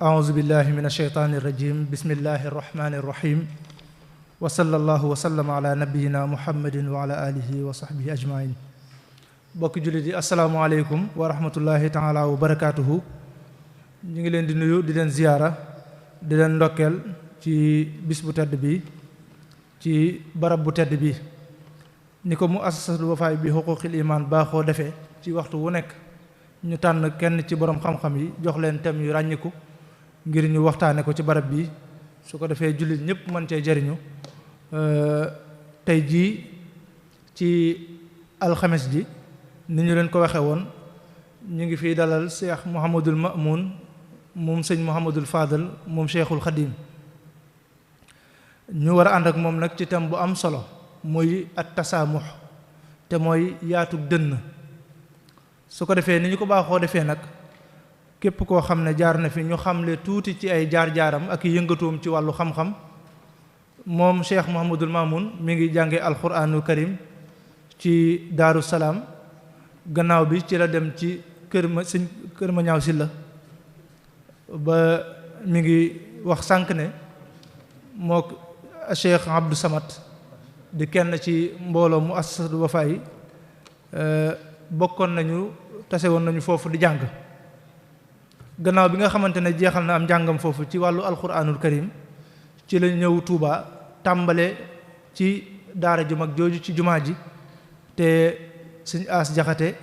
أعوذ بالله من الشيطان الرجيم بسم الله الرحمن الرحيم وصلى الله وسلم على نبينا محمد وعلى آله وصحبه أجمعين bokki jullit yi asalaamaaleykum wa rahmatullahi taala wa barakaatuhu ñu ngi leen di nuyu di leen ziyaara di leen ndokkeel ci bis bu tedd bi ci barab bu tedd bi ni ko mu assasatul wafaay bi xuquqil iman baaxoo defee ci waxtu wu nekk ñu tànn kenn ci borom xam-xam yi jox leen thème yu ràññiku ngir ñu waxtaane ko ci barab bi su ko defee jullit ñëpp mën cee jariñu tey jii ci alxames ji ni ñu leen ko waxee woon ñu ngi fiy dalal Cheikh Mouhamadul Mamoun moom sëñ Mouhamadul Fadal moom Cheikhul Khadim ñu war a ànd ak moom nag ci thème bu am solo muy at tasaamux te mooy yaatug dënn su ko defee ni ñu ko baaxoo defee nag képp koo xam ne jaar na fi ñu xamle tuuti ci ay jaar-jaaram ak yëngatoom ci wàllu xam-xam moom Cheikh Mouhamadul Mamoun mi ngi jànge alquraanul karim ci Daaru Salaam gannaaw bi ci la dem ci kër ma ñaaw si la ba mi ngi wax sànq ne moo Cheikh Abdou Samad di kenn ci mbooloo mu assasatul Wafa yi bokkoon nañu tase woon nañu foofu di jàng gannaaw bi nga xamante ne jeexal na am njàngam foofu ci wàllu alquranul karim ci la ñëw Tuuba tàmbale ci daara ju mag jooju ci jumaa ji te sëñ As Jaxate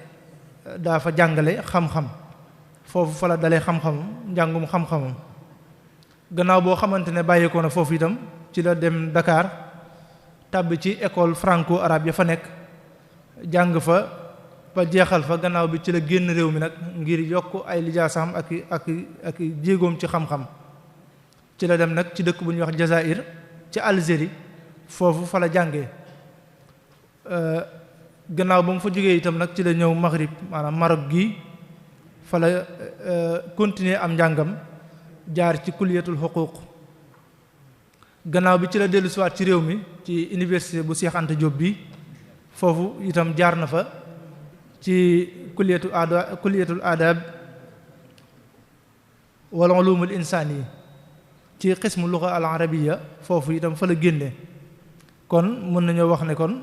daa fa jàngale xam-xam foofu fa la dalee xam-xamam njàngum xam-xamam gannaaw boo xamante ne bàyyeekoo na foofu itam ci la dem Dakar tàbbi ci école franco arabe ya fa nekk jàng fa ba jeexal fa gannaaw bi ci la génn réew mi nag ngir yokk ay lijaasaam ak jéegoom ci xam-xam ci la dem nag ci dëkk bu ñuy wax Jazaïr ci Algérie foofu fa la jàngee gannaaw ba mu fa jógee itam nag ci la ñëw Maghrib maanaam Maroc gi fa la continuer am njàngam jaar ci kulliyatul xuquuq gannaaw bi ci la dellu siwaat ci réew mi ci université bu Cheikh Anta Diop bi foofu itam jaar na fa ci kulliyatul adab wal ulumul insani ci xismu luga al arabiya foofu itam fa la génne kon mën nañoo wax ne kon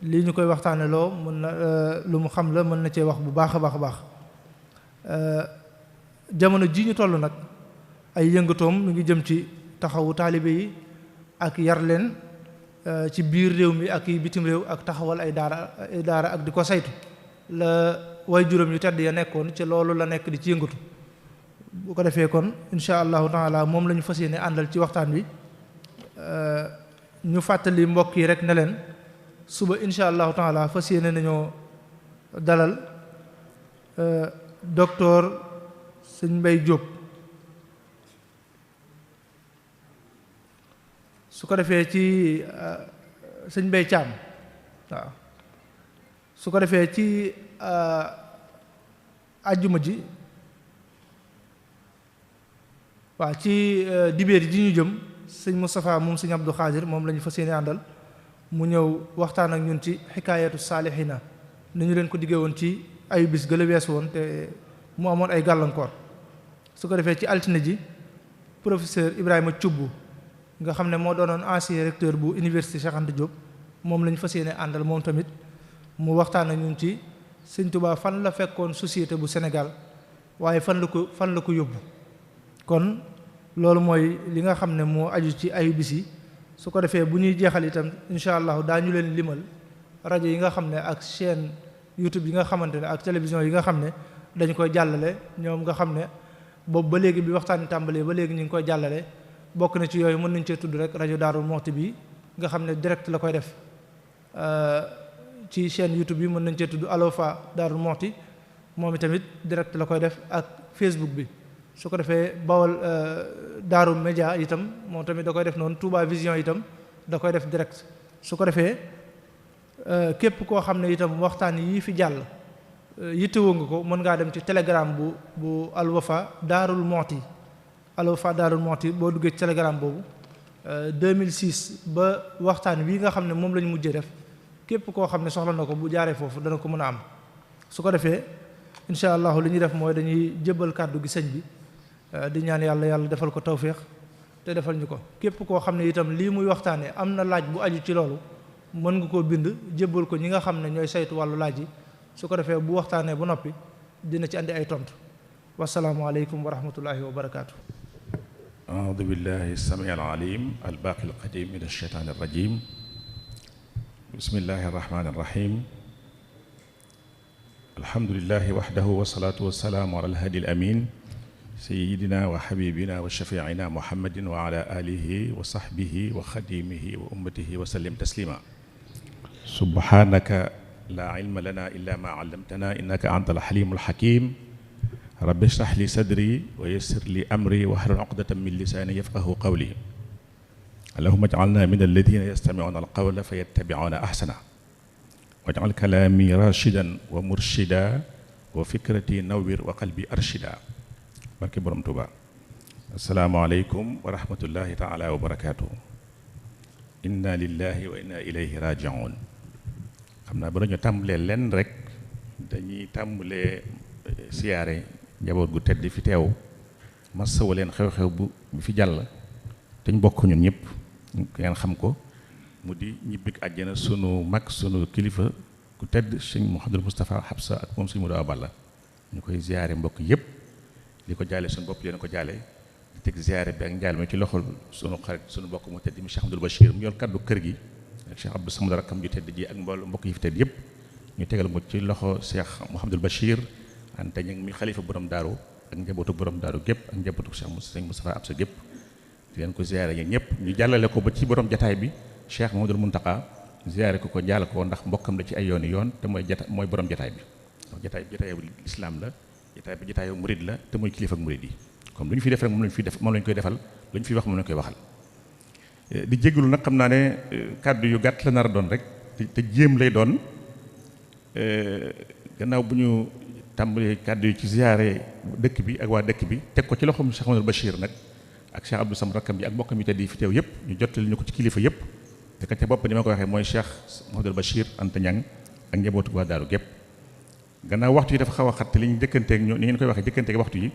lii ñu koy waxtaane loo mën na lu mu xam la mën na cee wax bu baax a baax a baax jamono ji ñu toll nag ay yëngatoom mu ngi jëm ci taxawu taalibe yi ak yar leen ci biir réew mi ak bitim réew ak taxawal ay daara ak di ko saytu la way juróom yu tedd ya nekkoon ci loolu la nekk di ci yëngatu bu ko defee kon insha allahu taala moom la ñu fas yéene àndal ci waxtaan wi ñu fàttali mbokk yi rek ne leen suba insha allahu taala fas yéene nañoo dalal docteur sëñ Mbay Jóob su ko defee ci sëñ Mbay Caam waaw su ko defee ci àjjuma ji waaw ci dibéer ji ñu jëm sëñ Moustapha moom sëñ Abdou Khadir moom la ñu fas yéene àndal mu ñëw waxtaan ak ñun ci xikaayatu saalihina ni ñu leen ko diggee woon ci ayu bis gëla weesu woon te mu amoon ay gàllankoor su ko defee ci altine ji professeur Ibrahima Thioub nga xam ne moo doonoon ancien recteur bu université Cheikh Anta Diop moom la ñu fas yéene àndal moom tamit mu waxtaan ak ñun ci Sëñ Tuubaa fan la fekkoon société bu Sénégal waaye fan la ko yóbbu kon loolu mooy li nga xam ne moo aju ci ayu bis yi su ko defee bu ñuy jeexal itam incha allah daañu leen limal rajo yi nga xam ne ak chaîne YouTube yi nga xamante ne ak télévision yi nga xam ne dañu koy jàllale ñoom nga xam ne boobu ba léegi bi waxtaan tàmbalee ba léegi ñu ngi koy jàllale bokk na ci yooyu mën nañ cee tudd rek rajo Daaru Muxti bi nga xam ne direct la koy def ci chaîne YouTube bi mën nañ cee tudd Alwafa Daaru Muxti moom itamit direct la koy def ak Facebook bi su ko defee Bawol Daaru Média itam moom tamit da koy def noonu Touba Vision itam da koy def direct su ko defee képp koo xam ne itam waxtaan yii fi jàll yittewoo nga ko mën ngaa dem ci telegram bu Al Wafa Daarul Muhti Al Wafa Daarul Muhti boo duggee ci telegram boobu 2006 ba waxtaan wi nga xam ne moom lañu mujjee def képp koo xam ne soxla na ko bu jaaree foofu dana ko mën a am su ko defee incha allahu li ñuy def mooy dañuy jébbal kàddu gi sëñ bi di ñaan yàlla defal ko tawféex te defal ñu ko képp koo xam ne itam lii muy waxtaanee am na laaj bu aju ci loolu mën nga koo bind jébbal ko ñi nga xam ne ñooy saytu wàllu laaj yi su ko defee bu waxtaanee ba noppi dina ci andi ay tontu wasalaamu aleykum wa rahmatullahi wa barakaatu. aoudu billahi samii alalim albaqi alqadim min alsheytaan alrajim bismillahi arrahmani arrahim alhamdulillahi wahdahu wasalaatu wasalaamu ala alhadi alamin sayidina wa xabibina wa shafiina muhammadin wa ala alihi wa sahbihi wa xadimihi wa ummatihi wa sallim taslima subhanaka la ilma lana illa ma allamtana innaka anta alxalimu alxakim rabbi shrah li sadri wa yassir li amri wahlul uqdatan min lisani yafqahu qawli allahumma ij'alna min alladhina yastami'una alqawla fayattabi'una ahsana waj'al kalami rashidan wa murshida wa fikrati nawwir wa qalbi arshida barke borom Tuuba asalaamaaleykum wa rahmatullahi taala wa barakaatu inna lillahi wa inna ilayhi raji'un xam naa ba dañu tàmbalee lenn rek dañuy tàmbalee siyaare njaboot gu tedd fi teew masawu leen xew-xew bu fi jàll te ñu bokk ñun ñëpp ngeen xam ko mu di ñibbik àjjana sunu mag sunu kilifa ku tedd sëñ Mouhamadul Moustapha Habsa ak moom sëñ Modou Awa Balla ñu koy ziyaare mbokk yëpp di ko jaale suñu bopp leen ko jaale di teg ziyaare bi ak njaal mi ci loxol sunu xarit sunu mbokk mu tedd mi Cheikh Abdoul Bachir mu yor kaddu kër gi ak Cheikh Abdou Samad rakkam ju tedd ji ak mbooloo mbokk yi fi tedd yëpp ñu tegal ko ci loxo Cheikh Mouhamadul Bachir ante ñu mi xalifa borom daaru ak njabootu borom daaru gépp ak njabootu Cheikh sëñ Moustapha Absa gépp di leen ko ziyaare yéen ñëpp ñu jàllale ko ba ci borom jataay bi Cheikh Mouhamadoul Mountakha ziyaare ko jaal ko ndax mbokkam la ci ay yoon te mooy borom jataay bi ndax jataayu lislaam la jataayu murid la te mooy kilifa ak murid yi comme lu ñu fi def rek moom lañu koy defal lu ñu fi wax moom lañu koy waxal di jégalu nag xam naa ne kàddu yu gàtt la nar a doon rek te jéem lay doon gannaaw bu ñu tàmbalee kàddu yi ci ziyaare dëkk bi ak waa dëkk bi teg ko ci loxoom Cheikh Mouhamadoul Bachir nag ak Cheikh Abdou Samad rakkam bi ak mbokkam yi tedd yi fi teew yëpp ñu jottali ñu ko ci kilifa yëpp te ka ca bopp ni ma ko waxee mooy Cheikh Mouhamadoul Bachir Anta Niang ak njabootu waa daaru gépp gannaaw waxtu yi dafa xaw a xat te li ñu jëkkanteeg ni ngeen koy waxee jëkkanteeg waxtu yi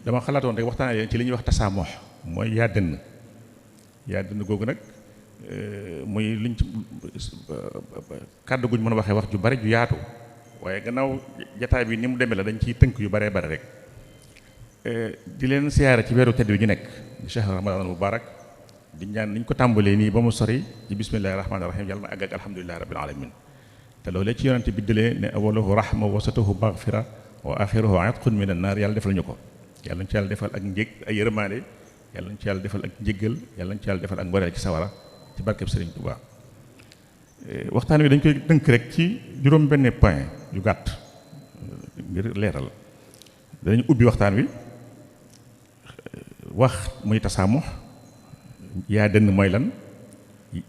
dama xalaatoon rek waxtaanee leen ci li ñuy wax tasaamox mooy yaa dënn googu nag muy liñ ci kàddu guñ mën a waxee wax ju bari ju yaatu waaye gannaaw jataay bi ni mu demee la dañ ciy tënk yu baree bari rek di leen siyaare ci weeru tedd wi ñu nekk di shahr ramadan mubarak di ñaan niñ ko tàmbalee nii ba mu sori ci bismillahi rahmaani rahim yàlla na àgg ak alhamdulillahi rabbil alamin te loolee ci yonante bi dëlee ne awaluhu rahma wasatuhu maghfira wa axiruhu atqun minan naar yàlla defal ñu ko yàlla nañ ci yàlla defal ak njég ay yërmaande yàlla nañ ci yàlla defal ak njéggal yàlla nañ ci yàlla defal ak ngoreel ci sawara ci barkeb Sëriñ Tuubaa waxtaan wi dañ koy tënk rek ci juróom benn point yu gàtt ngir leeral danañ ubbi waxtaan wi wax muy tasaamox yaa dënn mooy lan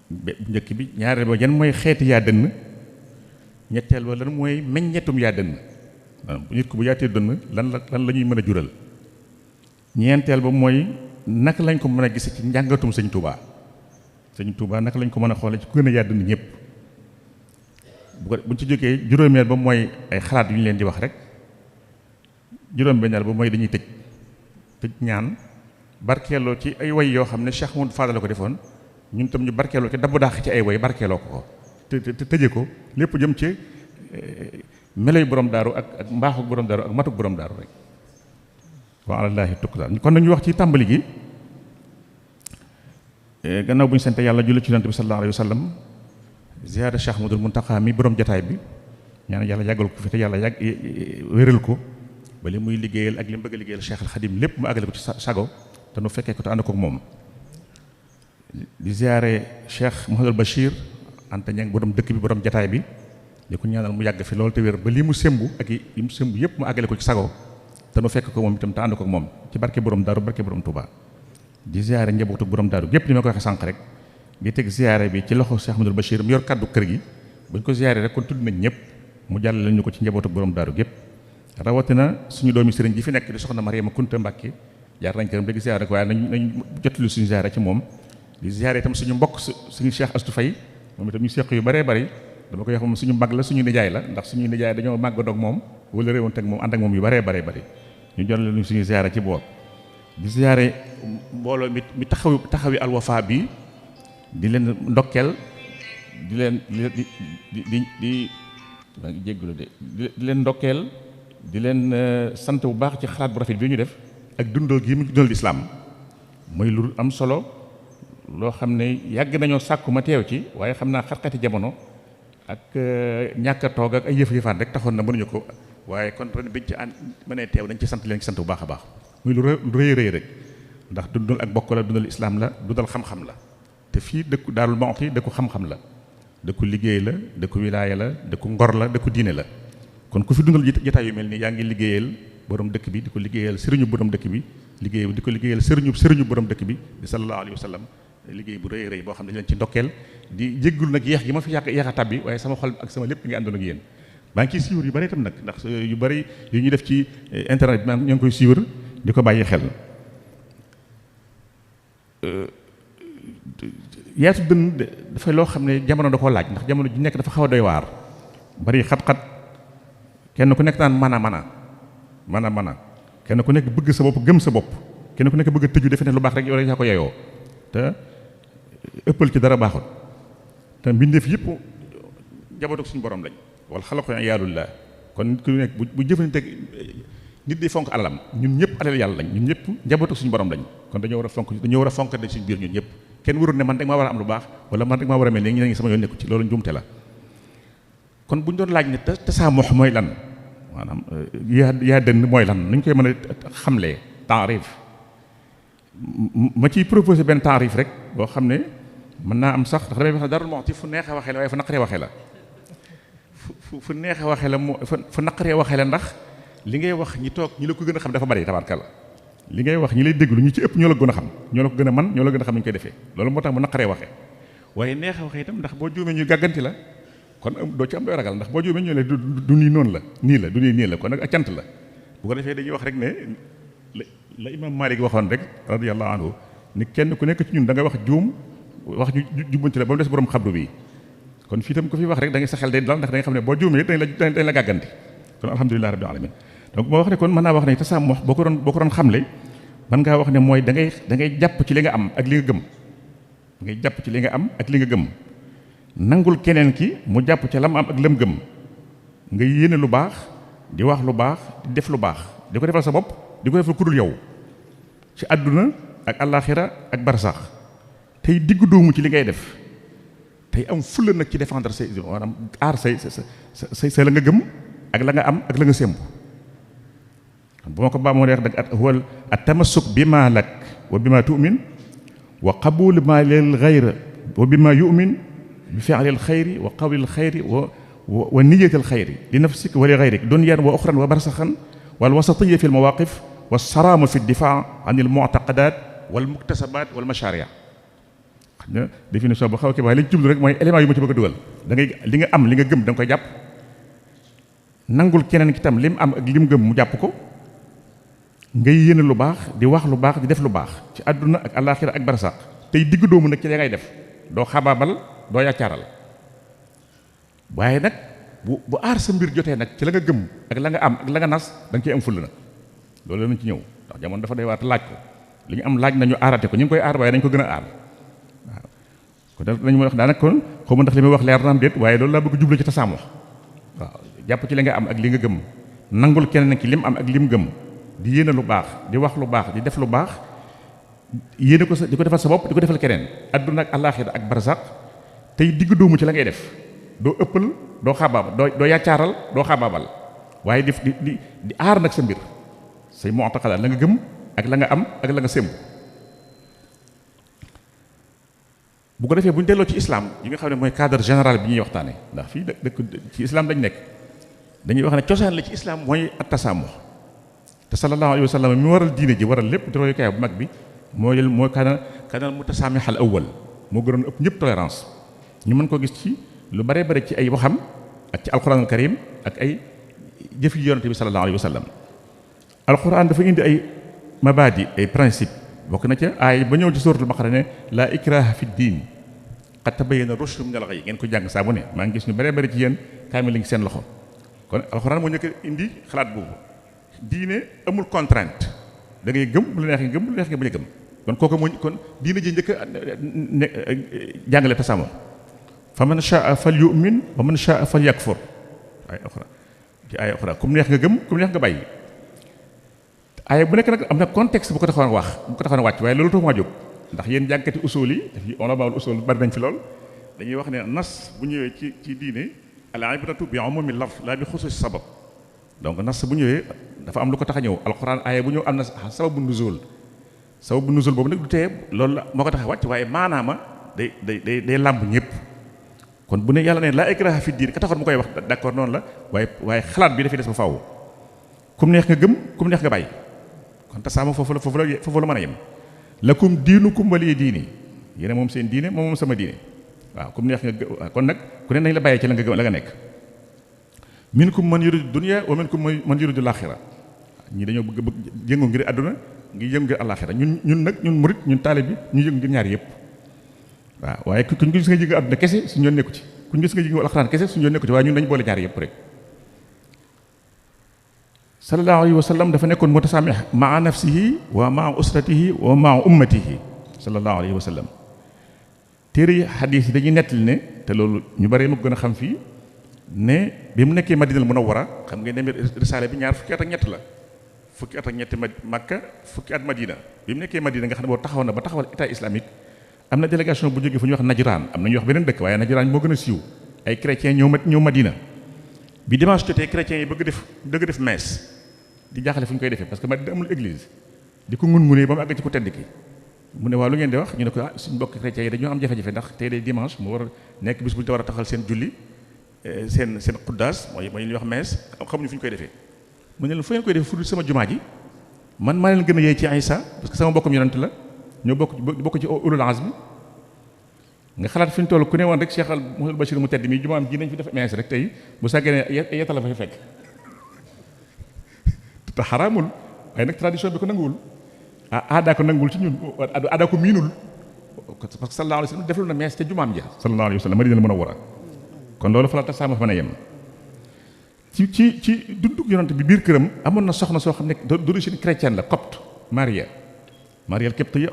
bu njëkk bi ñaareel ba yan mooy xeeti yaa dënn ñetteel ba lan mooy meññetum yaa dënn bu nit ko bu yaatee dënn lan la ñuy mën a jural ñeenteel ba mooy naka lañ ko mën a gise ci njàngatum sëñ Touba naka lañ ko mën a xoole ci ku gën a yaa dënn ñëpp buñ ci jógee juróomeel ba mooy ay xalaat yu ñu leen di wax rek juróom-benneel ba mooy dañuy tëj ñaan barkeeloo ci ay way yoo xam ne Cheikh Mouhamadou Fadal ko defoon ñun tam ñu barkeeloo ci dabu daax ci ay way barkeeloo ko te tëje ko lépp jëm ci meloy borom daaru ak mbaaxuk borom daaru ak matuk borom daaru rek wa alallaahi tuklaan kon nañu wax ci tàmbali gi gannaaw bu ñu sant yàlla julli ci yonent bi sallallahu alayhi wa sallam ziyaara Cheikh Mouhamadoul Mountakha mi borom jataay bi ñaan yàlla yàggal ko fi te yàlla wéral ko ba li muy liggéeyal ak li mu bëgg a liggéeyal Cheikh al Khadim lépp mu àggale ko ci sago te nu fekkee ko te ànd ko moom di ziyaare Cheikh Mouhamadoul Bachir Anta Niang borom dëkk bi borom jataay bi di ko ñaanal mu yàgg fi loolu te wér ba li mu sémbu ak yi mu sémbu yëpp mu àggale ko ci sago te nu fekk ko moom itam te ànd ko moom ci barke borom daaru barke borom Touba di ziyaare njabootu borom daaru gépp ni ma ko waxee sànq rek di teg ziyaare bi ci loxo Cheikh Mouhamadoul Bachir mu yor kàddu kër gi buñ ko ziyaare rek kon tudd nañ ñëpp mu jàllale ñu ko ci njabootu borom daaru gépp rawatina suñu doomi sëriñ ji fi nekk di soxna Mariama Kunta Mbàkke jaar nañ këram dégg ziyaare ko waaye nañ jottali suñu ziyaare ci moom di ziyaare itam suñu mbokk suñu Cheikh Astou Faye moom itam ñu seq yu bëree bëri dama koy wax moom suñu mag la suñu nijaay la ndax suñu nijaay dañoo màgg doog moom wala réewoon teg moom ànd ak moom yu bëree bëri ñu jottali ñu suñu ziyaare ci boor di ziyaare mbooloo mi taxawi Al Wafa bi di leen ndokkeel di leen di maa ngi jéggulu di leen ndokkeel di leen sant bu baax ci xalaat bu rafet bi ñu def ak dundal gi mu dundal islaam mooy lu am solo loo xam ne yàgg nañoo sàkku ma teew ci waaye xam naa xat-xati jamono ak ñàkk a toog ak ay yëf-yëfaan rek taxoon na mënuñu ko waaye kon ren biñ ci mënee teew dañ ci sant leen ci sant bu baax a baax muy lu rëy rek ndax dundal ak bokk la dundal islaam la dundal xam-xam la te fii dëkku Daarul Muxti dëkku xam-xam la dëkku liggéey la dëkku wilaaya la dëkku ngor la dëkku diine la kon ku fi dundal jotaay yu mel nii yaa ngi liggéeyal borom dëkk bi di ko liggéeyal sëriñu borom dëkk bi di ko liggéeyal sëriñu borom dëkk bi di sallallahu alayhi wa sallam liggéey bu rëy boo xam ne dañ leen ci ndokkeel di jéggul nag yeex gi ma fi yeex a tabbi waaye sama xol ak sama lépp ngi àndoon ak yéen maa ngi ciy siiwar yu bari itam nag ndax yu bari yu ñuy def ci internet bi ñoo ngi koy siiwar di ko bàyyi xel yaatu dënn dafay loo xam ne jamono da koo laaj ndax jamono ji nekk dafa xaw a doy waar bari xat-xat kenn ku nekk naan mana kenn ku nekk bëgg sa bopp gëm sa bopp kenn ku nekk bëgg a tëju defe ne lu baax rek yow rek yaa ko yeyoo te ëppal ci dara baaxut te mbindeef yëpp njabootu suñu borom lañ wala xalaqu iyaalullah kon nit ku nekk bu jëfandikoo nit di fonk alalam ñun ñëpp alal yàlla lañ ñun ñëpp njabootu suñu borom lañ kon dañoo war a fonk dañ suñu biir ñun ñëpp kenn warul ne man rek maa war a am lu baax wala man rek maa war a mel ni ñeneen ñi sama yoon nekku ci loolu njuumte la kon bu ñu doon laaj ne tasaamox mooy lan maanaam yaa dënn mooy lan nuñ koy mën a xamlee taarif ma ciy proposé benn taarif rek boo xam ne mën naa am sax ndax damay wax ne Daarul Muxti fu neex a waxee la waaye fu naqaree waxee la fu neex a waxee la fu naqaree waxee la ndax li ngay wax ñi toog ñi la ko gën a xam dafa bari tabaarkalla li ngay wax ñi lay déglu ñi ci ëpp ñoo la gën a xam ñoo la ko gën a man ñoo la gën a xam ni ñu koy defee loolu moo tax mu naqaree waxee waaye neex a waxee itam ndax boo juumee ñu gàgganti la kon doo ci am doy ragal ndax boo juumee ñu ne du nii noonu la nii la du nii la kon nag ak cant la bu ko defee dañuy wax rek ne la imam Malik waxoon rek radiyallahu anhu ni kenn ku nekk ci ñun da nga wax juum wax ñu jubbanti la ba mu des borom xabru bi kon fii tam ko fi wax rek da ngay sa xel day dal ndax da nga xam ne boo juumee dañ la gàgganti kon alhamdulilah rabbil alamin donc moo wax ne kon mën naa wax ne tasaamox boo ko doon xamle mën ngaa wax ne mooy da ngay jàpp ci li nga am ak li nga gëm ngay jàpp ci li nga am ak li nga gëm nangul keneen ki mu jàpp ca lam am ak lam gëm nga yéene lu baax di wax lu baax di def lu baax di ko defal sa bopp di ko defal ku dul yow ci àdduna ak àllaaxira ak barsax tey diggu doomu ci li ngay def tey am fulla nag ci défendre say maanaam aar say la nga gëm ak la nga am ak la nga sémb bu ma ko baa moo leex dag huwa at tamassuk bi ma lak wa bi ma tu'min wa qabul ma lil ghayr wa bi ma yu'min bi fi'lil xayri wa qawlil xayri wa niyatil xayri li nafsik wa li ghayrik dunyan wa uxran wa barsaxan wal wasatiyya fi al mawaqif wa sarama fi difaa an al mu'taqadat wal muktasabat wal mashaari' xam nga définition bu xaw a kii waaye li ñu jublu rek mooy élément yu ma ci bëgg a dugal da ngay li nga am li nga gëm da nga koy jàpp nangul keneen ki tam lim am ak lim gëm mu jàpp ko ngay yéene lu baax di wax lu baax di def lu baax ci àdduna ak àllaaxira ak barsaq tey diggu doomu nag ci li ngay def doo xabaabal doo yaccaaral waaye nag bu aar sa mbir jotee nag ci la nga gëm ak la nga am ak la nga nas da nga ciy am fulla nag loolu lañ ci ñëw ndax jamono dafa doy waar te laaj ko li ñu am laaj nañu aarate ko ñu ngi koy aar waaye dañ ko gën a aar waaw kon dañu ma wax daanaka kon xaw ma ndax li may wax leer na am déet waaye loolu laa bëgg jublu ci tasaamox waaw jàpp ci li nga am ak li nga gëm nangul keneen ki lim am ak lim gëm di yéene lu baax di wax lu baax di def lu baax yéene ko di ko defal sa bopp di ko defal keneen adduna ak àllaaxira ak barzaq tey diggu doomu ci la ngay def doo ëppal doo xabaabal doo yaccaaral doo xabaabal waaye di aar nag sa mbir say mu'taqadaat la nga gëm ak la nga am ak la nga sémb bu ko defee bu ñu delloo ci islam yi nga xam ne mooy cadre général bi ñuy waxtaane ndax fii dëkk ci islam dañ nekk dañuy wax ne cosaan la ci islam mooy at-tasaamuh te sallallahu alayhi wa sallam mi waral diine ji waral lépp di royukaay bu mag bi mooy kanal mutasaamih al awwal moo gënoon ëpp ñëpp tolérance ñu mën ko gis ci lu bare bare ci ay waxam ak ci alquranul karim ak ay jëf yi yonante bi sallallahu alayhi wa sallam. alquran dafa indi ay mabadi ay principe bokk na ca ay ba ñëw ci suratul baqara ne laa ikraha fi diin qad tabayyana rushdu minal ghayy ngeen ko jàng saa bu ne maa ngi gis ñu bare bare ci yéen kaamil la ngi seen loxo. kon alxuraan moo njëkk indi xalaat boobu diine amul contrainte da ngay gëm bu la neexee gëm bu la neexee bañ a gëm kon kooku moo kon diine ji njëkk a jàngale tasaamu fa man shaa fal yu'min wa man shaa fal yakfur ay alxuraan ci ay alxuraan ku mu neex nga gëm ku mu neex nga bàyyi. ay bu nekk nag am na contexte bu ko taxoon wax bu ko taxoon wàcc waaye loolu tax maa jóg ndax yéen jàngkati usul yi daf on a baawul usul bari nañ fi lool dañuy wax ne nas bu ñëwee ci diine al ibratu bi umumi lafz la bi xusuus sabab donc nas bu ñëwee dafa am lu ko tax a ñëw alxuraan aaya bu ñëw am na sababu nuzul boobu nag du tee loolu la moo ko tax a wàcc waaye maanaama day làmb ñëpp kon bu ne yàlla ne laa ikraha fi diin ka taxoon mu koy wax d'accord noonu la waaye xalaat bi dafay des ba faaw kum neex nga gëm kum neex nga bàyyi kon tasaama foofu la mën a yem lakum diinukum waliya diini yéen moom seen diine moom sama diine waaw kum neex nga kon nag ku ne nañ la bàyyee ci la nga nekk minkum man yuridu dunya wa minkum man yuridu laaxira ñi dañoo bëgg yëngu ngir àdduna ngi yëngu ngir àllaaxira ñun murit ñun taalib bi ñu yëngu ngir ñaar yëpp waaw waaye kuñ gis nga yëngu àdduna kese suñu yoon nekku ci kuñ gis nga yëngu alxuraan kese suñu yoon nekku ci waaye ñun dañ boole ñaar yëpp rek. sallallahu alayhi wa sallam dafa nekkoon mutasaamih maa nafsihi wa maa usratihi wa maa ummatihi sallallahu alayhi wa sallam. téere yi xadiis yi dañuy nettali ne te loolu ñu bari ma gën a xam fii ne bi mu nekkee Madinal Munawwara xam ngeen ne risaale bi ñaar fukki at ak ñett la fukki at ak ñetti Makka fukki at Madina bi mu nekkee Madina nga xam ne boo taxaw na ba taxawal état islamique am na délégation bu jógee fu ñuy wax Najraan am na ñuy wax beneen dëkk waaye Najraan moo gën a siiw ay chrétiens ñëw Madina bi dimanche jotee chrétiens yi bëgg def messe di jaaxale fu ñu koy defee parce que Madina amul église di ko ngun-ngunee ba mu àgg ci ku tedd ki mu ne waaw lu ngeen di wax ñu ne ko suñu mbokk chrétiens yi dañoo am jafe-jafe ndax tey de dimanche mu war a nekk bis bu ñu te war a taxal seen julli seen xuddaas mooy li ñuy wax messe xamuñu fu ñu koy defee mu ne leen fu ngeen koy defee fu dul sama jumaa ji man maa leen gën a yey ci Isa parce que sama mbokkum yonent la ñoo bokk ci ulul azmi nga xalaat fi ñu toll ku ne woon rek Cheikh al Mouhamadou Bachir mu tedd mi jumaam ji nañ fi def messe rek tey bu sàggee ne yetta la fa fekk te xaraamul waaye nag tradition bi ko nanguwul aadaa ko nanguwul ci ñun aadaa ko miinul parce que sallallahu alayhi wa sallam deflu na messe ca jumaam ja sallallahu alayhi wa sallam Madina la mën a war a kon loolu fa la tasaama fa mën a yem ci dundug yonent bi biir këram amoon na soxna soo xam ne d'origine chrétienne la copte Maria Qibtiya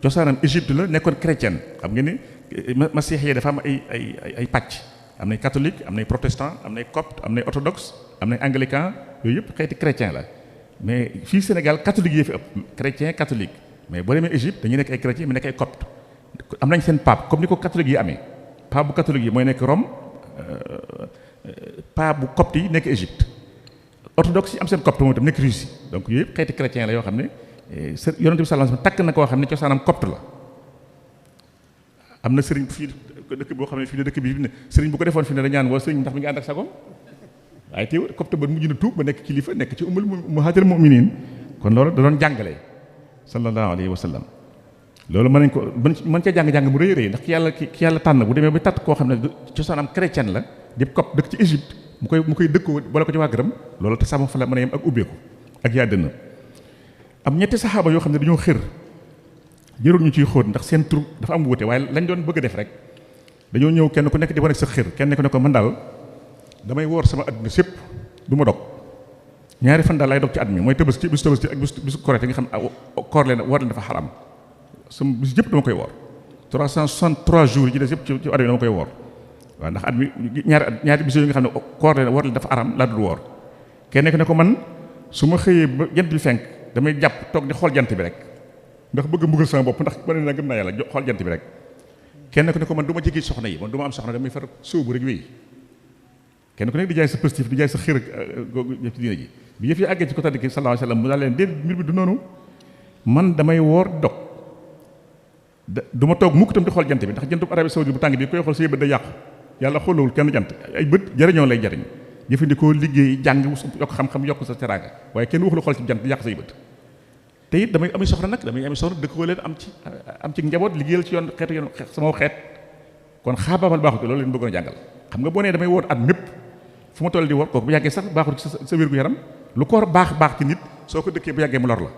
cosaanam Égypte la nekkoon chrétienne xam ngeen ni masiix yi dafa am ay pàcc am nay catholique am nay protestant am nay copte am nay orthodoxe am nay anglican yooyu yëpp xeeti chrétien la mais fii Sénégal catholique yi fi ëpp chrétien catholique mais boo demee Égypte dañuy nekk ay chrétien mais nekk ay copte am nañ seen pape comme ni ko catholique yi amee pape bu catholique yi mooy nekk Rome pape bu copte yi nekk Égypte orthodoxe yi am seen copte moom itam nekk Russie donc yooyu yëpp xeeti chrétien la yoo xam ne yonent bi sallallahu alayhi wasallam takk na koo xam ne cosaanam copte la am na sëriñ fii dëkk boo xam ne fii ne dëkk bi ne sëriñ bu ko defoon fi ne dañaan woo sëriñ ndax mi ngi ànd ak sagom waaye teew copte ba mujj na tuub ba nekk kilifa nekk ci ummul muhaajir mu'minin kon loolu da doon jàngale sallallahu alayhi wa sallam loolu mën nañ ko mën ca jàng-jàng mu rëy rëy ndax ki yàlla tànn bu demee ba tàtt koo xam ne cosaanam chrétien la di copte dëkk ci Égypte mu koy dëkkoo boole ko ci waa këram loolu te sama fa la mën a yem ak ubbeeku ak yaa dënn am ñetti saxaaba yoo xam ne dañoo xër jërul ñu ciy xóot ndax seen tur dafa am wuute waaye lañ doon bëgg a def rek dañoo ñëw kenn ku nekk di wane sa xër kenn ku ne ko man daal damay woor sama adduna sépp du ma dog ñaari fan daal lay dog ci at mi mooy Tabaski bisu Tabaski ak bisu Korite nga xam koor leen woor leen dafa xaram sama bis yëpp dama koy woor 363 jours yi ci des yëpp ci at mi dama koy woor waaw ndax at mi ñaari bis yooyu nga xam ne koor leen woor leen dafa xaram laa dul woor kenn ku ne ko man su ma xëyee ba jant bi fenk damay jàpp toog di xool jant bi rek ndax bëgg a mbugal sama bopp ndax ma ne naa gëm naa yàlla xool jant bi rek kenn ku ne ko man du ma jege soxna yi man du ma am soxna damay far sóobu rek wéy kenn ku nekk di jaay sa positif di jaay sa xër ci diine ji bi yëf yi àggee ci ko tàddi ki sallallahu alayhi wasallam mu daal leen déet mbir bi du noonu man damay woor dog du ma toog mukk tam di xool jant bi ndax jantub Arabie Saoudite bu tàng bi koy xool sa bët da yàqu yàlla xoolawul kenn jant ay bët jariñoo lay jariñ jëfandikoo liggéey jàng yokk xam-xam yokk sa teraanga waaye kenn waxulu xool ci jant di yàq say bët te it damay ami soxna nag damay ami soxna dëkkoo leen am ci njaboot liggéeyal ci yoon xeetu yoon sama xeet kon xaabaabal baaxut loolu leen bëggoon a jàngal xam nga boo nee damay woor at mépp fu ma toll di woor kooku bu yàggee sax baaxut ci sa wér gu yaram lu koor baax ci nit soo ko dëkkee bu yàggee mu lor la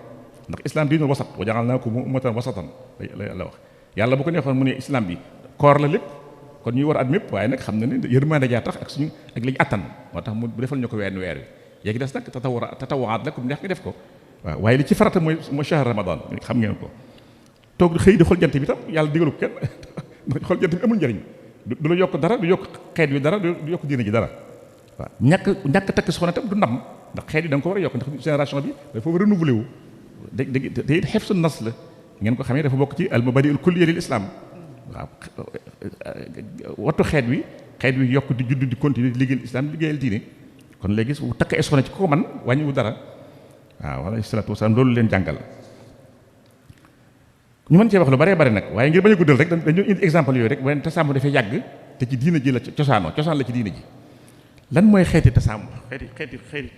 ndax islam diinul wasat wa ja'alnaakum ummatan wasatan la yàlla wax yàlla bu ko neexoon mu ne islam bi koor la lépp kon ñuy war at mépp waaye nag xam na ne yërmande jaa tax ak suñu ak li ñu attan moo tax mu defal ñu ko weer wi yéegi des nag tatawaat la comme neex nga def ko waaw waaye li ci farata mooy shahr ramadan xam ngeen ko toog xëy di xool jant bi tam yàlla digalu kenn xool jant bi amul njëriñ du la yokk dara du yokk xeet wi dara du yokk diina ji dara waaw ñàkk takk soxna tam du ndam ndax xeet yi da nga ko war a yokk ndax génération bi dafa war a renouvelé wu day xefsu nas la ngeen ko xamee dafa bokk ci al mabadi al kulliya lil islam waaw wattu xeet wi yokk di judd di continuer di liggéeyal islam liggéeyal diine kon léegi su takk ay soxna ci ko man wàññiwu dara waaw alayhi salaatu wasalaam loolu leen jàngal ñu mën cee wax lu baree bari nag waaye ngir bañ a guddal rek dañu indi exemple yooyu rek waaye tasaamu dafay yàgg te ci diina ji la cosaan la ci diina ji lan mooy xeeti tasaamu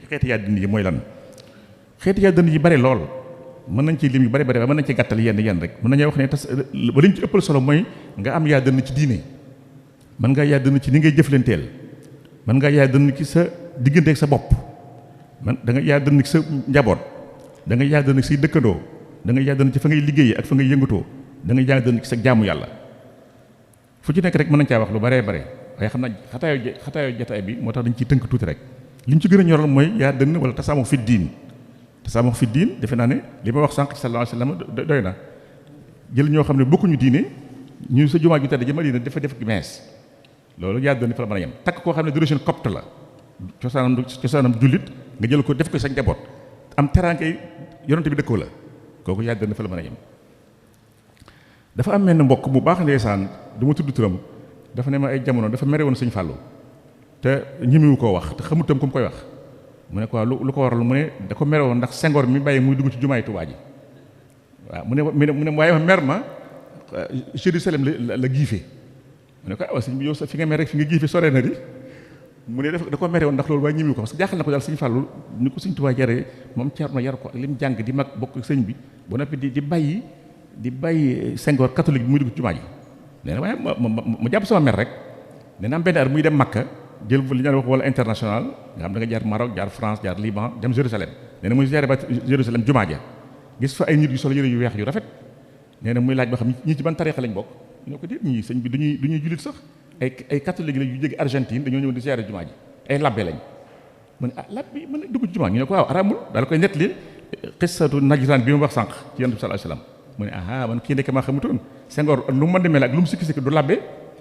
xeeti yaa dindi yi mooy lan xeeti yaa dindi yi bari lool mën nañ ci lim yu bari bari waaye mën nañ ci gàttal yenn rek mën nañoo wax ne ba liñ ci ëppal solo mooy nga am yaa dënn ci diine mën nga yaa dënn ci ni ngay jëflanteel mën nga yaa dënn ci sa diggante ak sa bopp da nga yaa dënn ci sa njaboot da nga yaa dënn ci say dëkkandoo da nga yaa dënn ci fa ngay liggéeyee ak fa ngay yëngatoo da nga yaa dënn ci sa jaamu yàlla fu ci nekk rek mën nañ caa wax lu baree bare waaye xam naa xataayoo jataay bi moo tax dañ ciy tënk tuuti rek li ñu ci gën a ñoral mooy yaa dënn wala tasaamu fi diin tasaamu fi diin defe naa ne li ma wax sànq ci sallallahu alayhi wasallam doy na jël ñoo xam ne bokkuñu diine ñu sa jumaa ju tedd ja Madina dafa def mees loolu yaa dënn fa la mën a yem takk koo xam ne d'origine copte la cosaanam jullit nga jël ko def ko sa njaboot am teraangay yonent bi dëkkoo la kooku yaa dënn fa la mën a yem dafa am menn mbokk bu baax ndeysaan du ma tudd turam dafa ne ma ay jamono dafa mere woon Sëñ Fàllu te ñimiwu koo wax te xamutam ku mu koy wax mu ne ko lu ko waral mu ne da ko mere woon ndax Senghor mi bàyyi muy dugg ci jumaay Tuubaa ji waaw mu ne waaye mer ma Jérusalem la giife mu ne ko ah sëñ bi yow sa fi nga mer rek fi nga giife sore na di mu ne da ko mere woon ndax loolu waaye ñimiwu ko parce que jaaxal na ko daal Sëñ Fàllu ni ko Sëñ Tuubaa jaree moom Ceerno yar ko ak li mu jàng di mag bokk sëñ bi ba noppi di bàyyi Senghor catholique bi muy dugg ci jumaa ji nee na waaye mu jàpp sama mer rek nee na am benn at muy dem Makka jël li ñu wax wala international nga xam da nga jaar Maroc jaar France jaar Liban dem Jérusalem nee na muy ziyaare ba Jérusalem jumaa ja gis fa ay nit yu sol yëre yu weex yu rafet nee na muy laaj ba xam ñii ci ban tariixa lañ bokk ñoo ko déet ñii sëñ bi du ñuy jullit sax ay catholique la yu jóge Argentine dañoo ñëw di ziyaare jumaa ji ay labbe lañ mu ne labbe yi mën na dugg ci jumaa ñu ne ko waaw araamul daal koy nettali xissatu Najraan bi mu wax sànq ci Yonent bi sallallahu alayhi wasallam mu ne aha man kii nekk maa xamutoon Senghor lu mu mën di mel ak lu mu sikki du labbe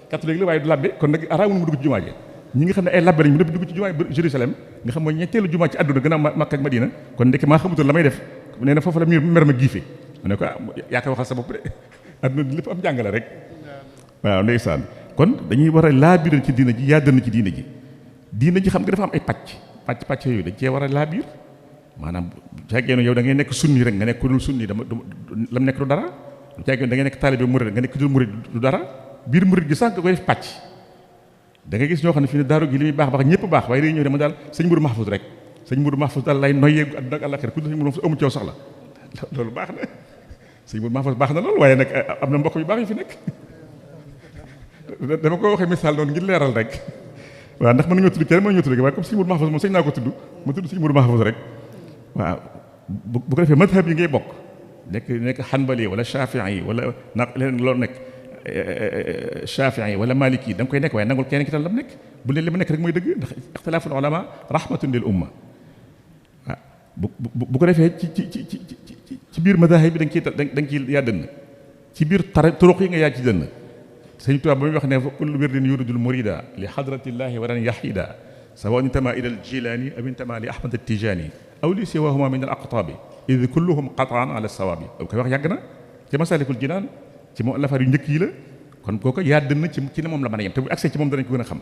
catholique la waaye du labbe kon nag araamul mu dugg ci jumaa ji ñi nga xam ne ay labbe lañ mu def dugg ci jumaa Jérusalem nga xam mooy ñetteelu jumaa ci àdduna gën a Makka ak Madina kon ndekk maa xamutoon la may def nee na foofu la mer ma giife mu ne ko yaa ko waxal sa bopp de àdduna lépp am jàngale rek waaw ndeysaan kon dañuy war a laabiral ci diina ji yaa dënn ci diina ji xam nga dafa am ay pàcc yooyu dañ cee war a laabiir maanaam bu fekkee yow da ngay nekk sunni rek nga nekk ku dul sunni lam nekk du dara bu fekkee da ngay nekk taalibe murid nga nekk ku dul murid du dara biir murid gi sax nga koy def pàcc da ngay gis ñoo xam ne fii ne daaru gi li muy baax ñëpp baax waaye dañuy ñëw dama daal sëñ Mourou Mahfouz rek sëñ Mourou Mahfouz daal lay noyyee àdduna ak àllaxira ku dul sëñ Mourou Mahfouz amu coow soxla loolu baax na sëñ Mourou Mahfouz baax na lool waaye nag am na mbokk yu baax yu fi nekk dama ko waxee misaal noonu ngir leeral rek waaw ndax mën nañoo tudd kenn mën nañoo tudd waaye comme sëñ Mourou Mahfouz moom sëñ naa ko tudd ma tudd sëñ Mourou Mahfouz rek waaw bu ko defee madhab yi ngay bokk nekk xanbali wala shafii wala na leen loolu nekk shafii wala maliki da nga koy nekk waaye nangul kenn ki tam lam nekk bu leen li ma nekk rek mooy dëgg ndax ixtilaaful ulama rahmatun lil umma waaw bu ko defee ci biir madahib bi da nga ciy yaa dënn ci biir turuq yi nga yaa ci dënn sëñ Tuubaa ba muy wax ne fa kullu wirdin yuridul murida li hadratillahi walan yahida sawa intama ila al jilani aw intama li ahmad al tijani aw li siwahuma min al aqtabi id kulluhum qataan ala sawaabi boobu koy wax yàgg na ci masalikul jinaan ci moom lafaar yu njëkk yi la kon kooku yaa dënn ci ne moom la mën a yem te bu accès ci moom danañ ko gën a xam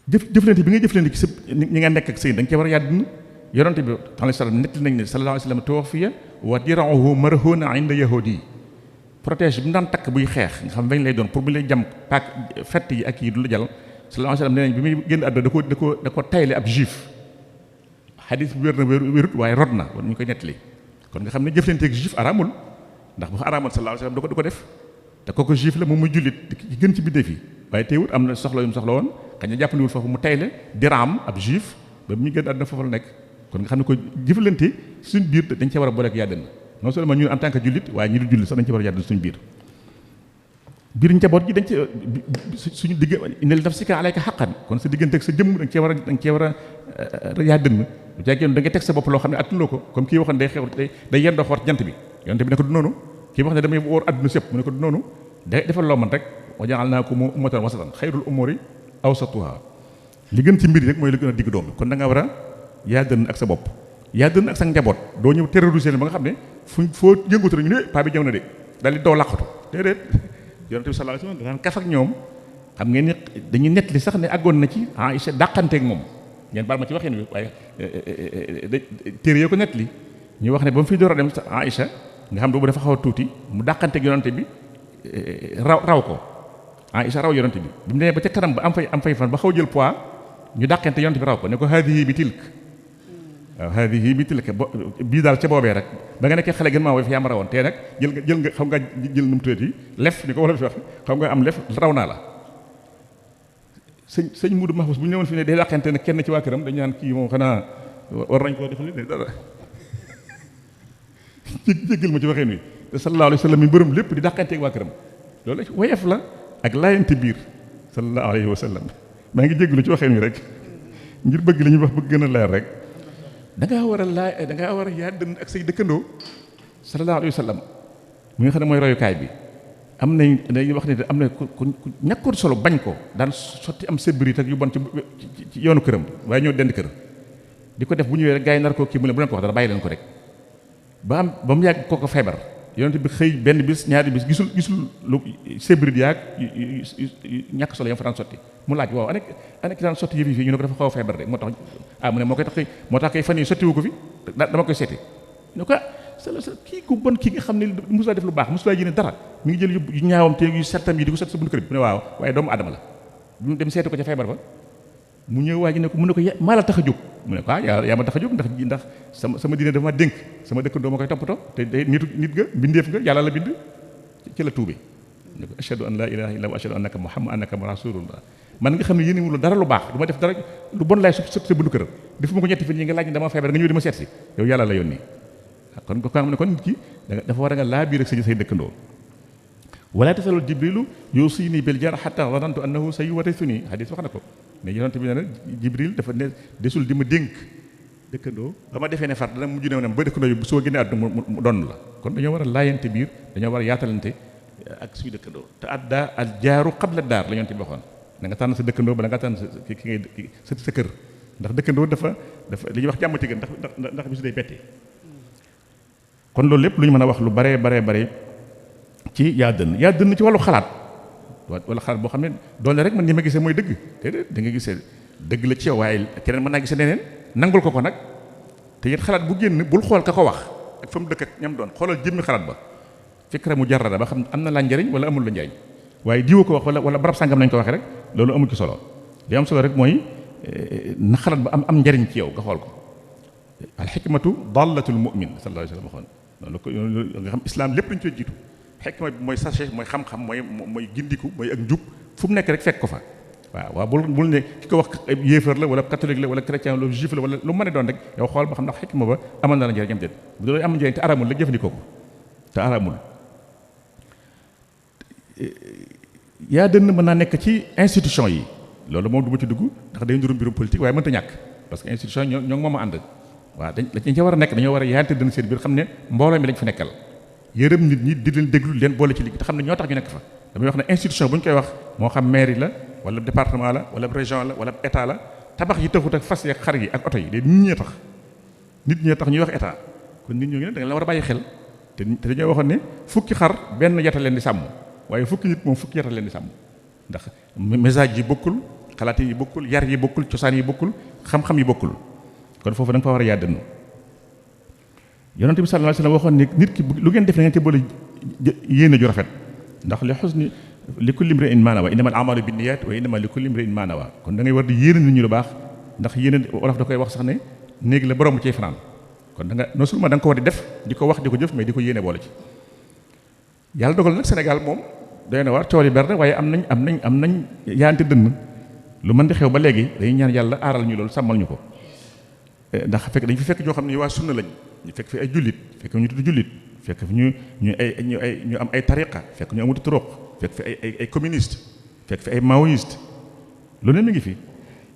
jëflante bi ngay jëflante ci sa ñi nga nekk ak sëy da nga cee war a yaa dënn yonente bi alayhi salaam nettali nañ ne sallallahu alayhi wa sallam tuwaffiya wa dir'uhu marhuuna inda yahudi protège bi mu daan takk buy xeex nga xam bañ lay doon pour bu lay jam paak fett yi ak yi du la jàll sallallahu alayhi wa sallam nee nañ bi muy génn àdduna da ko tayle ab juif xadis bi wér na wérut waaye rod na ñu koy nettali kon nga xam ne jëflanteeg juif araamul ndax bu araamul sallallahu alayhi wasallam du ko def te kooku juif la moom muy jullit di gën ci bindéef yi waaye teewut am na soxla yu mu soxla woon xëy na jàppandiwul foofu mu tayle diraam ab juif ba mu gën àdduna foofu la nekk kon nga xam ne ko jëfalante suñ biir dañ cee war a boole ak yàddana non seulement ñun en tant que jullit waaye ñi du jullit sax dañ ci war a yàddana suñ biir njaboot gi dañ ci suñu digg inna li nafsika alayka haqqan kon sa diggante ak sa jëmm da nga cee war a yàddana bu jàggee da nga teg sa bopp loo xam ne attuloo ko comme kii waxoon day xew day yendoo xoor jant bi yonte bi ne ko du noonu kii wax ne damay woor adduna sépp mu ne ko du noonu defal loo man rek wa ja'alnaakum ummatan wasatan xayrul umuri awsatuha li gën ci mbir yi rek mooy li gën a digg doom kon da nga war a yàddana ak sa bopp yàddana ak sa njaboot doo ñëw terroriser ba nga xam ne foo yëngatu rek ñu ne paa bi ñëw na de daal di doo làqatu déedéet yonte bi sallallahu alayhi wasallam daan kaf ak ñoom xam ngeen ni dañuy nettali sax ne àggoon na ci Aïcha dàqanteeg moom ngeen baal ma ci waxin wi waaye téere yoo ko nettali ñu wax ne ba mu fi door a dem Aïcha nga xam ne boobu dafa xaw a tuuti mu dàqanteeg yonante bi raw ko Aïcha raw yonante bi mu demee ba ca kanam ba am fay fan ba xaw jël poids ñu dàqante yonante bi raw ko ne ko haadihi bi tilk waaw haadihi bi tilk bii daal ca boobee rek ba nga nekkee xale gën maa woy fi yaa ma rawoon te nag jël nga xam nga jël nu mu tuddati lef ni ko wala fi wax xam nga am lef raw naa la sëñ Mudu Mahfous bu ñu ñëwoon fi ne day dàqante ne kenn ci waa këram dañu naan kii moom xanaa war nañ koo defal ne dara jéggal ma ci waxeen wi te sallallahu alayhi wa sallam mi mbërëm lépp di dàqanteeg waa këram loolu woyof la ak laayante biir sallallahu alayhi wa sallam maa ngi jéggalu ci waxeen wi rek ngir bëgg li ñuy wax bëgg gën a leer rek da ngaa war a yàddana ak say dëkkandoo sallallahu alayhi wa sallam mi nga xam ne mooy royukaay bi am nañ dañuy wax ne am na ku ñàkkoon solo bañ ko daan sotti am sébbrit ak yu bon ci yoonu këram waaye ñoo dend kër di ko def bu ñëwee rek gars yi nar koo kii mu ne bu leen ko wax dara bàyyi leen ko rek ba mu yàgg kooko feebar yonent bi xëy benn bis ñaari bis gisul lu sébbrit yaag ñàkk solo yam fa daan sotti mu laaj waaw ana ki daan sotti yëf yi fii ñu ne ko dafa xaw a feebar de moo tax mu ne moo tax kay fan yi sottiwu ko fi dama koy seeti ne ko kii ku bon kii nga xam ne mosulaa def lu baax mosulaa yéene dara mi ngi jël yu ñaawam te yu settam yi di ko set sa buntu kër bi mu ne waaw waaye doomu adama la mu dem seeti ko ca feebar ba mu ñëw waa ji ne ko mu ne ko maa la tax a jóg mu ne ko yaa ma tax a jóg ndax sama diine dafa ma dénk sama dëkkandoo ma koy toppatoo te nit nga mbindeef nga yàlla la bind ci la tuube ne ko ashhadu an la ilaha illa wa ashhadu annaka muhammadan annaka rasulullah man nga xam ne yéene wul dara lu baax du ma def dara lu bon laay sot sa buntu kër defuma ko ñetti fan yi nga laaj ne dama feebar nga ñëw di ma seet si yow yàlla la yónni kon ko xam ne kon nit ki dafa war a nga laa biir ak say dëkkandoo wala tasalul jibrilu yusini bil jar hatta zanantu annahu sayuwarithuni hadis wax na ko mais yonent bi nee na jibril dafa ne desul di ma dénk dëkkandoo ba ma defee ne far dana mujj ne ba dëkkandoo yi soo génnee àdduna mu donn la kon dañoo war a laayante biir dañoo war a yaatalante ak suñu dëkkandoo te adda al jaaru qabla daar la yonent bi waxoon da nga tànn sa dëkkandoo bala nga tànn ki ngay sa kër ndax dëkkandoo dafa li ñuy wax jàmm ci gën ndax bisu day bettee kon loolu lépp lu ñu mën a wax lu bare ci yaa dënn ci wàllu xalaat wala xalaat boo xam ne doole rek man ni ma gisee mooy dëgg te da nga gisee dëgg la ci yow waaye keneen mën naa gisee neneen nangul ko nag te it xalaat bu génn bul xool ka ko wax ak fa mu dëkk ak ñam doon xoolal jëmmi xalaat ba fikra mu jarrada ba xam am na la njariñ wala amul la njariñ waaye diwa ko wax wala barab sàngam nañ ko waxee rek loolu amul ci solo li am solo rek mooy na xalaat ba am njariñ ci yow nga xool ko al xikmatu dallatul mu'min sallallahu alayhi wa sallam waxoon loolu ko nga xam islam lépp lañu koy jiitu xikma bi mooy sachet mooy xam-xam mooy gindiku mooy ak njub fu mu nekk rek fekk ko fa waaw bul ne ki ko wax yéefar la wala catholique la wala chrétien la juif la wala lu mën a doon rek yow xool ba xam ndax xikma ba amal na la njëriñam déet bu doon am njëriñ te aramul la jëfandikoo ko te aramul yaa dënn mën naa nekk ci institution yi loolu moom du ma ci dugg ndax day ndurum mbirum politique waaye mënta ñàkk parce que institution yi ñoo moom a ànd waaw dañ ca war a nekk dañoo war a yaante dënn seen biir xam ne mbooloo mi lañ fa nekkal yërëm nit ñi di leen déglu leen boole ci liggéey te xam ne ñoo tax ñu nekk fa damay wax ne institution bu ñu koy wax moo xam mairie la wala département la wala région la wala état la tabax yi taxut ak fas yi ak xar yi ak oto yi de nit ñee tax ñuy wax état kon nit ñoo ngi ne da nga la war a bàyyi xel te dañoo waxoon ne fukki xar benn yata leen di sàmm waaye fukki nit moom fukki yata leen di sàmm ndax message yi bokkul xalaat yi bokkul yar yi bokkul cosaan yi bokkul xam-xam yi bokkul kon foofu da nga fa war a yàddanu yonent bi sallallahu alayhi wasallam waxoon ne nit ki lu ngeen def na ngeen ci boole yéene ju rafet ndax li husni li kulli imri'in ma nawa innamal a'malu binniyat wa innama li kulli imri'in ma nawa kon da ngay war di yéene nit ñi lu baax ndax yéene wolof da koy wax sax ne néegi la borom cay fanaan kon da nga non seulement da nga ko war di def di ko wax di ko jëf mais di ko yéene boole ci yàlla dogal nag Sénégal moom doy na waar cool yi ber na waaye am nañ yaante dënn lu mën di xew ba léegi dañuy ñaan yàlla aaral ñu loolu sàmmal ñu ko ndax fekk dañ fi fekk ñoo xam ne waa sunna lañ ñu fekk fi ay jullit fekk ñu tudd jullit fekk fi ñu am ay tariqa fekk ñu amutu turuq fekk fi ay communiste fekk fi ay maoïste lu ne mi ngi fi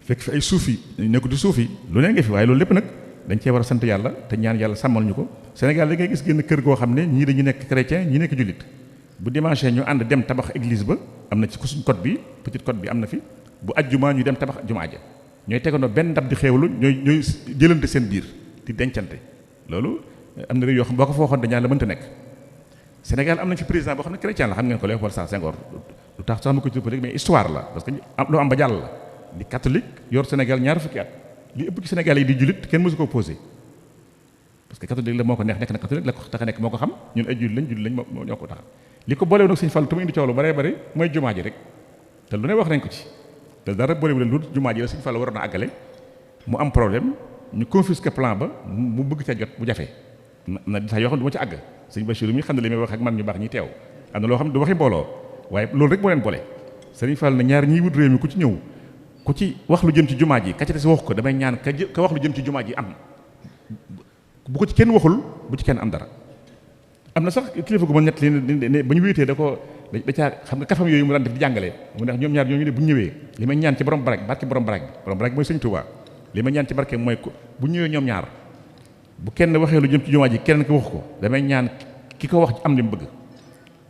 fekk fi ay suufi nekku di suufi lu ne ngi fi waaye loolu lépp nag dañ cee war a sant yàlla te ñaan yàlla sàmmal ñu ko Sénégal da ngay gis génn kër goo xam ne ñii dañu nekk chrétien ñii nekk jullit bu dimanche ñu ànd dem tabax église ba am na ci suñ code bi petite code bi am na fi bu ajjuma ñu dem tabax jumaa ja ñooy tegandoo benn ndab di xéewlu ñooy jëlante seen biir di dencante loolu am na réew yoo xam boo ko fa waxoon dañaa la mënta nekk Sénégal am nañ fi président boo xam ne chrétien la xam ngeen ko Léopold Sédar Senghor lu tax sax ma ko ci politique mais histoire la parce que loo am ba jàll la di catholique yor Sénégal ñaar fukki at li ëpp ci Sénégal yi di jullit kenn mësu ko posé parce que catholique la moo ko neex nekk na catholique la ko tax a nekk moo ko xam ñun ay jullit lañ moo ñoo ko tax li ko boolewoon nag Sëñ Fallu te mu indi coow lu bare bare mooy jumaa ji rek te lu ne wax nañ ko ci te dara boolewu leen lu jumaa ji la Sëñ Fallu waroon a àggale mu am problème ñu confisquer plan ba mu bëgg ca jot bu jafe na sax yoo xam ne du ma ci àgg Sëñ Bachir mi xam ne li may wax ak man ñu baax ñi teew am na loo xam ne du waxi mbooloo waaye loolu rek moo leen boole Sëñ Fallu na ñaar ñiy wut réew mi ku ci ñëw ku ci wax lu jëm ci jumaa ji ka ca des wax ko damay ñaan ka wax lu jëm ci jumaa ji am bu ko ci kenn waxul bu ci kenn am dara am na sax kilifa gu ma ñett li ba ñu wéetee da caa xam nga kafam yooyu mu daan def di jàngale mu neex ñoom ñaar ñooñu ne bu ñu ñëwee li may ñaan ci borom barke borom barke mooy Sëñ Tuubaa li may ñaan ci barke mooy bu ñëwee ñoom ñaar bu kenn waxee lu jëm ci jumaa ji kenn ko wax ko damay ñaan ki ko wax am li mu bëgg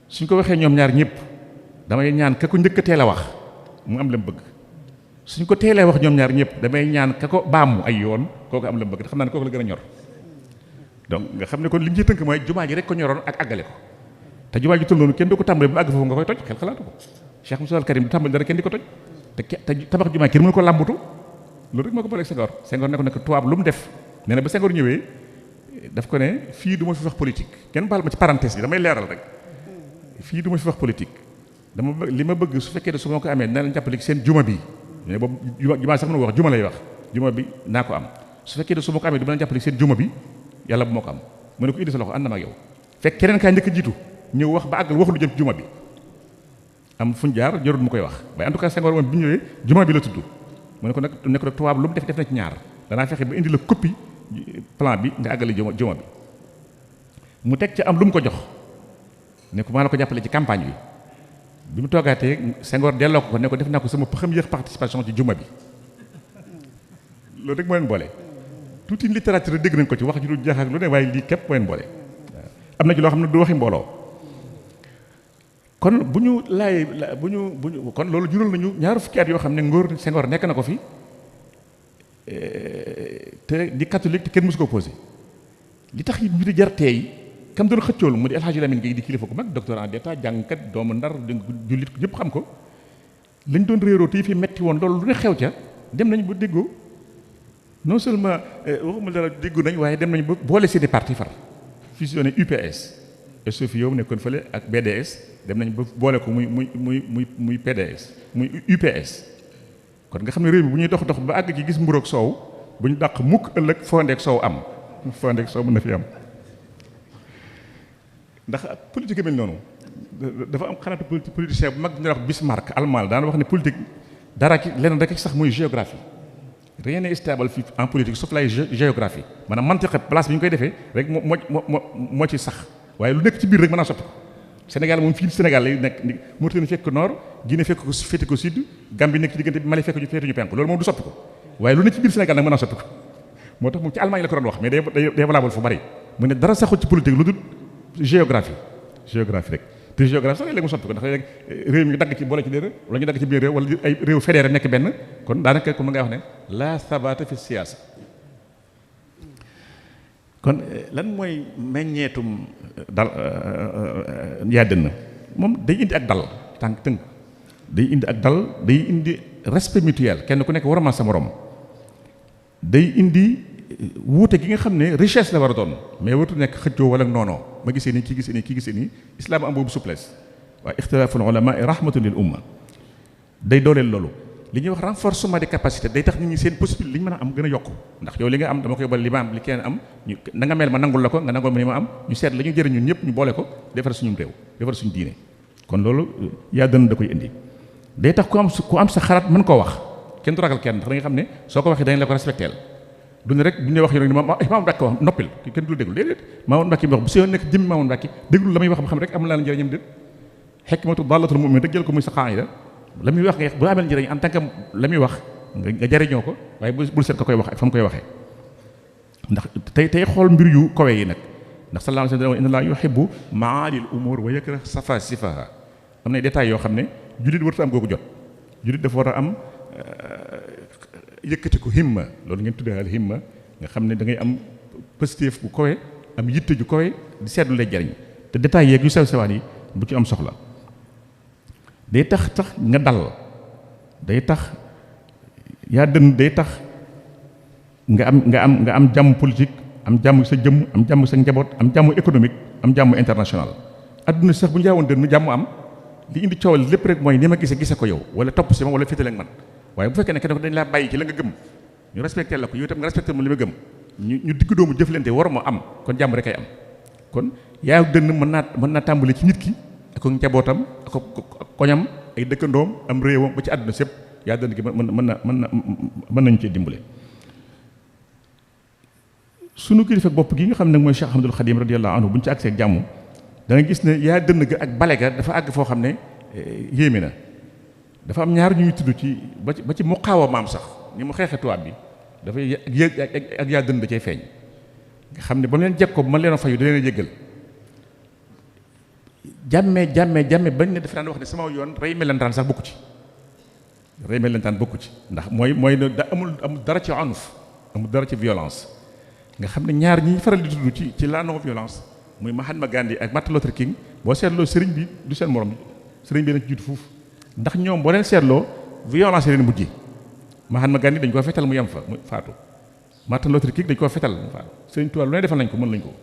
suñ ko waxee ñoom ñaar ñëpp damay ñaan ka ko njëkk a teel a wax mu am li mu bëgg suñ ko teelee wax ñoom ñaar ñëpp damay ñaan ka ko baamu ay yoon kooku am li mu bëgg te xam naa ne kooku la gën a ñor donc nga xam ne kon li ñu ciy tënk mooy jumaa ji rek ko ñoroon ak àggale ko te jumaa ji toll noonu kenn du ko tàmbali bu àgg foofu nga koy toj xel xalaatu ko Cheikh Moussa Al Karim du tàmbali dara kenn di ko toj te tabax jumaa kenn mënu ko làmbutu loolu rek moo ko booleeg Senghor ne ko nekk tubaab lu mu def nee na ba Senghor ñëwee daf ko ne fii du ma fi wax politique kenn baal ma ci parenthèse bi damay leeral rek fii du ma fi wax politique dama li ma bëgg su fekkee ne su ma ko amee na leen jàppale seen juma bi mais boobu jumaa sax mënu wax juma lay wax juma bi naa ko am su fekkee ne su ma ko amee du ma leen jàppale seen juma bi yàlla bu moo ko am mu ne ko indi sa loxo ànd na ma ak yow fekk keneen kaa njëkk a jiitu ñëw wax ba àggal wax lu jëm ci juma bi am fuñ jaar jarul mu koy wax waaye en tout cas Senghor moom bi ñëwee juma bi la tudd mu ne ko nag tubaab lu mu def na ci ñaar danaa fexe ba indi la copie plan bi nga àggale juma bi mu teg ca am lu mu ko jox ne ko maa la ko jàppale ci campagne bi mu toogaatee Senghor delloo ko ne ko def naa ko sama première participation ci juma bi loolu rek moo leen boole tuuti littérature dégg nañ ko ci wax ju dul jeex ak lu ne waaye lii képp moo leen boole am na ci loo xam ne du waxi mbooloo kon bu ñu kon loolu jural nañu ñaar fukki at yoo xam ne ngóor Senghor nekk na ko fi te di catholique te kenn mësu ko posé li tax yi mbiri jar teey kam doon xëccoolu mu di El Hadji Lamine Gueye di kilifa ku mag doctorant d'état jàngkat doomu ndar jullit ñëpp xam ko lañ doon réeroo te yi fi metti woon loolu lu ne xew ca dem nañ ba déggoo non seulement waxuma dara déggu nañ waaye dem nañ ba boole seeni parti far fusionné UPS SOFI yow nekkoon fële ak BDS dem nañ ba boole ko muy PDS muy UPS kon nga xam ne réew mi bu ñuy dox ba àgg ci gis mburoog soow bu ñu dàq mukk ëllëg fondeek soow am fondeek soow mën na fi am ndax politique mel noonu dafa am xanaatu politicien bu mag ñu wax Bismarck allemand daan wax ne politique dara ci leneen rek ci sax muy géographie rien n'est stable fii en politique sauf la géographie maanaam mantiqe place bi ñu koy defee rek moo ci sax waaye lu nekk ci biir rek mën naa soppi ko Sénégal moom fii Sénégal lay nekk Mauritanie fekk ko nord Guinée fekk ko féete ko sud Gambie nekk ci diggante bi Mali fekk ñu féete ñu penku loolu moom du soppi ko waaye lu nekk ci biir Sénégal nag mën naa soppi ko moo tax moom ci Allemagne la ko doon wax mais day valable fu bari mu ne dara saxul ci politique lu dul géographie rek te géographie sax léegi mu soppi ko ndax léegi réew mi dagg ci boole ci réew wala ñu dagg ci biir réew wala ay réew fédéré nekk benn kon daanaka comme nga wax ne la sabata fi siyaasa kon lan mooy meññeetum dal yàdd na moom day indi ak dal tënk day indi ak dal day indi respect mutuel kenn ku nekk warama sa morom day indi wuute gi nga xam ne richesse la war a doon mais waratu nekk xëccoo wala noonoo ma gisee nii kii gisee nii islam am boobu souplesse waaye ixtilaaful ulama rahmatun lil umma day dooleel loolu li ñuy wax renforcement des capacités day tax nit ñi seen possibilité li ñu mën a am gën a yokku ndax yow li nga am dama koy boole li ma am li kenn am ñu na nga mel ma nangul la ko nga nangul ma ni ma am ñu seet la ñu jëriñ ñun ñëpp ñu boole ko defar suñu réew defar suñu diine kon loolu yaa dënn da koy indi. day tax ku am sa xalaat mën koo wax kenn du ragal kenn ndax da nga xam ne soo ko waxee dañ la ko respecteel du ne rek bu ñu wax yow rek Maamoun Mbàkke wax noppil kenn du la déglu déedéet Maamoun Mbàkke mi wax bu si yoon nekk jëmmi Maamoun Mbàkke déglu la muy wax ba xam rek am na la njëriñam déet hikmatu daalatul mu'min rek jël ko muy sa qaida la muy wax nga bu amee njëriñ en tant que la muy wax nga jariñoo ko waaye bul seet ko koy wax ak fa mu koy waxee ndax tey xool mbir yu kawe yi nag ndax sallallahu alayhi wa sallam inna Allaha yuhibbu ma'alil umur wa yakrah safasifaha am na détails yoo xam ne jullit warut am googu jot jullit dafa war a am yëkkati ko himma loolu ngeen tuddee al himma nga xam ne da ngay am positif bu kawe am yitte ju kawe di seetlu lay jariñ te détails yeeg yu sew sewaan yi bu ci am soxla day tax nga dal day tax yaa dënn day tax nga am jàmm politique am jàmm sa jëmm am jàmm sa njaboot am jàmm économique am jàmm international adduna sax bu ñu jaawoon dënn jàmm am li indi coowal lépp rek mooy ni ma gise ko yow wala topp si ma wala féetale ak man waaye bu fekkee ne kenn ko dañ laa bàyyi ci la nga gëm ñu respecté la ko yow itam nga respecté mu li ma gëm ñu digg doomu jëflante war ma am kon jàmm rek ay am kon yaa dënn mën naa tàmbali ci nit ki ak njabootam ak koñam ay dëkkandoom am réewam ba ci àdduna sépp yaa dënn gi mën nañu cee dimbale. sunu kilifa bopp gi nga xam ne mooy Cheikh Ahmadul Khadim radiyallahu anhu bu ñu ci àggsee ak jàmm da nga gis ne yaa dënn ga ak bale ga dafa àgg foo xam ne yéeme na dafa am ñaar ñuy tudd ci ba ci muqaawamaam sax ni mu xeexe tubaab bi dafay yëg ak yaa dënn da cay feeñ nga xam ne ba mu leen jeg ko ba man leen a fayu da leen a jéggal jàmme bañ ne dafa daan wax ne sama yoon rey melentaan sax bokku ci rey melentaan bokku ci ndax mooy da amul dara ci anuf amul dara ci violence nga xam ne ñaar ñi faral di tudd ci la non violence muy Mahatma Gandhi ak Martin Luther King boo seetloo sëriñ bi du seen morom sëriñ bi lañ ci jiitu fuuf ndax ñoom boo leen seetloo violence leen mujjee Mahatma Gandhi dañ koo fetal mu yem fa mu faatu Martin Luther King dañ koo fetal mu faatu sëriñ Tuubaa lu ne defal nañ ko mën lañ ko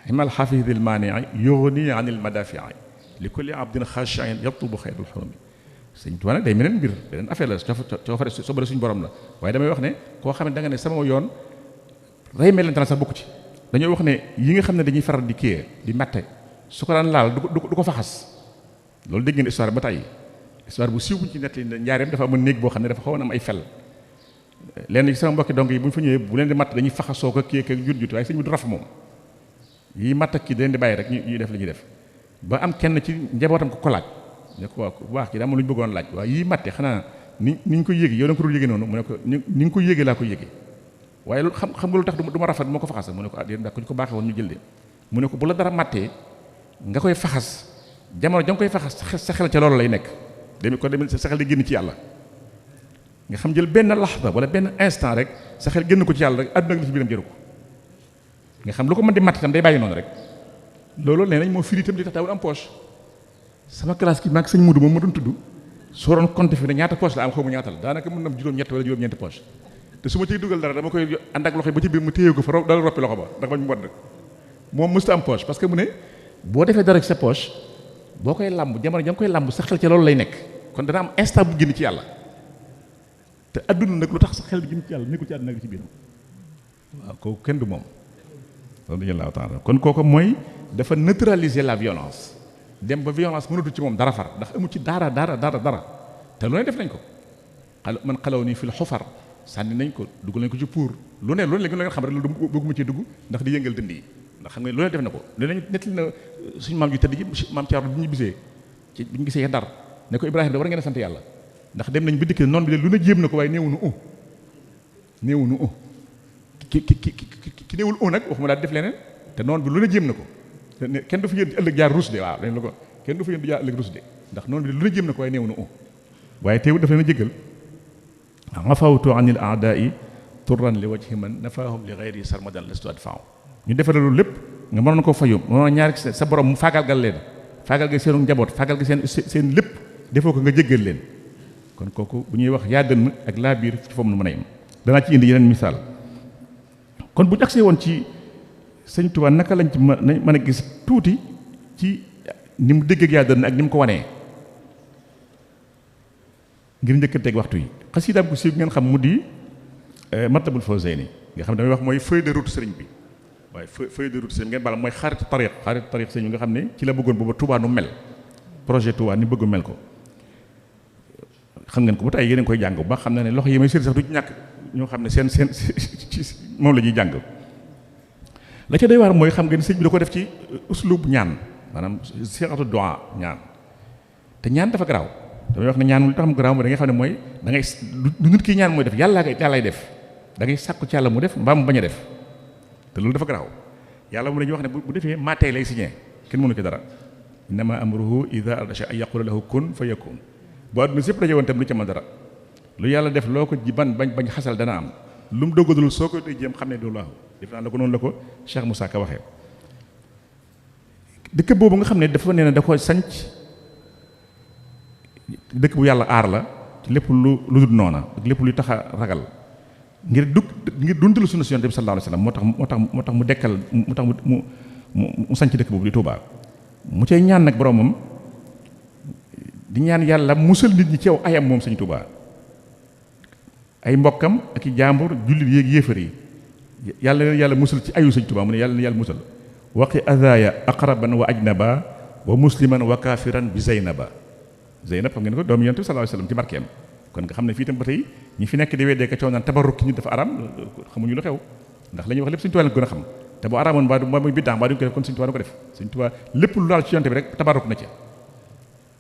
himal xafidil maanii yughni anil madafii li kulli abdin xaashiin yatlubu xayrul xurumi sëriñ Tuubaa nag day meneen mbir beneen affaire la coofare sobare suñu borom la waaye damay wax ne koo xam ne da nga ne sama yoon rey melentaan sax bokku ci dañoo wax ne yi nga xam ne dañuy faral di kii di matte su ko daan laal du ko faxas loolu dégg ngeen histoire ba tey histoire bu siiw buñ ci nettali njaareem dafa amoon néeg boo xam ne dafa xawoon am ay fel lenn sama mbokki donc yi bu ñu fa ñëwee bu leen di matt dañuy faxasoo ko kii ak jut waaye sëñ bi du raf moom yi matt ak kii da leen di bàyyi rek ñuy def li ñuy def ba am kenn ci njabootam ko laaj ne ko waaw bu baax ki daa am lu ñu bëggoon laaj waaye yii matte xanaa ni ñu ko yéegi yow da nga ko dul yéege noonu mu ne ko ni nga ko yéege laa ko yéege waaye loolu xam nga lu tax du ma rafet moo ko faxas mu ne ko ah déedéet ndax ku ñu ko baaxee woon ñu jël de mu ne ko bu la dara mattee nga koy faxas jamono ja nga koy faxas sa xel ca loolu lay nekk sa xel di génn ci yàlla nga xam jël benn laxda wala benn instant rek sa xel génn ko ci yàlla rek àdduna ak li ci biiram jëru ko nga xam lu ko mën di matt itam day bàyyi noonu rek loolu nee nañ moo firi itam di tax daawul am poche sama classe ki maag sëñ Mudu moom ma doon tudd soo doon compter fi ne ñaata poche la am xaw ma ñaata la daanaka mën na juróom-ñett wala juróom-ñeenti poche te su ma ciy dugal dara dama koy ànd ak loxo ba ci biir mu téye ko fa dala roppi loxo ba ndax bañ mu wadd moom mësta am poche parce que mu ne boo defee dara ci sa poche boo koy làmb jamono ja nga koy làmb sa xel ca loolu lay nekk kon dana am instant bu génn ci yàlla te adduna nag lu tax sa xel bi génn ci yàlla nekkul ci àdduna ak ci biir waaw kooku kenn du moom radiyallahu ta'ala kon kooku mooy dafa neutraliser la violence dem ba violence mënatu ci moom dara far ndax amu ci dara te lu ne def nañ ko man xalaw nii fi la xufar sànni nañ ko dugal nañ ko ci pour lu ne léegi lu ngeen xam rek lu bëgguma ci dugg ndax di yëngal dënd yi ndax xam nga lu ne def na ko lu ne nettali na suñu maam ju tëdd ji maam Thierno bi ñu bisee ci bi ñu gisee Ndar ne ko Ibrahima da war ngeen a sant yàlla ndax dem nañ ba dikk noonu bi de lu ne jéem na ko waaye néewunu ki néewul nag waxuma daal def leneen te noonu bi lu ne jéem na ko kenn du fa yéen ëllëg jaar ruus de waaw dañ la ko kenn du fa yéen di jaar ëllëg ruus de ndax noonu bi de lu ne jéem na ko waaye néewunu waaye teewul daf leen a jéggal afawtu anil aadaa'i turran li wajhi man nafaahum li ghayri sarmadan lastu adfa'u ñu defal loolu lépp nga mënoon ko fayu mënoon ñaari sa borom mu faagaalgal leen faagaalgal seenu njaboot faagaalgal seen lépp defoo ko nga jéggal leen kon kooku bu ñuy wax yaa dënn ak laa biir ci foofu nu mën a yem danaa ci indi yeneen misaal kon bu ñu agsee woon ci sëñ Tuubaa naka lañ ci mën a gis tuuti ci ni mu dégg ak yaa dënn ak ni mu ko wanee ngir njëkkanteeg waxtu yi xasiidaam ko siiw ngeen xam mu di Matlabul Fawzayni nga xam ne damay wax mooy feuille de route sëriñ bi waaye feuille de route sëñ ngeen bala mooy xaritu tariq sëñ bi nga xam ne ci la bëggoon booba Touba nu mel projet Touba ni bëgg mel ko xam ngeen ko ba tey yéen a ngi koy jàng bu baax xam na ne loxo yi may sëriñ sax du ci ñàkk ñoo xam ne seen moom la ñuy jàng la ca doy waar mooy xam ngeen sëñ bi da ko def ci uslub ñaan maanaam siixatu du'a ñaan te ñaan dafa garaaw damay wax ne ñaan lu tax mu garaaw mooy da nga xam ne mooy da ngay du nit ki ñaan mooy def yàllaay def da ngay sàkku ci yàlla mu def mbaa mu bañ a def te loolu dafa garaaw yàlla mu dañuy wax ne bu defee maa tey lay signé kenn mënu ci dara innama amruhu idha arada shay'an an yaqula lahu kun fayakun bu àdduna sépp daje woon tam lu ca mën dara lu yàlla def loo ko ji bañ xasal dana am lu mu dogadul soo ko day jéem xam ne du laahu def naa la ko noonu la ko Cheikh Moussa Ka waxee dëkk boobu nga xam ne dafa nee na da ko sanc dëkk bu yàlla aar la ci lépp lu dul noona ak lépp luy tax a ragal ngir dundal sunna si Yonent bi sallallahu alayhi wasallam moo tax mu dekkal mu tax mu sanc dëkk boobu di Touba mu cay ñaan nag boromam di ñaan yàlla musal nit ñi ci aw ayam moom Sëñ Touba ay mbokkam ak i jaambur jullit yéeg yéefar yi yàlla musal ci ayu Sëñ Touba mu ne yàlla musal waqi adaya aqraban wa ajnaba wa musliman wa kafiran bi Zeynaba Zeynab xam ngeen ko doomu Yonent bi sallallahu alayhi wasallam ci barkeem kon nga xam ne fii tam ba tey ñi fi nekk di weddee ka coow naan tabarruk ki nit dafa aram xamuñu lu xew ndax la ñuy wax lépp Sëñ Touba la gën a xam te bu aramoon mbaa muy biddaa mbaa duñ ko def kon Sëñ Touba du ko def Sëñ Touba lépp lu laal ci Yonent bi rek tabarruk na ci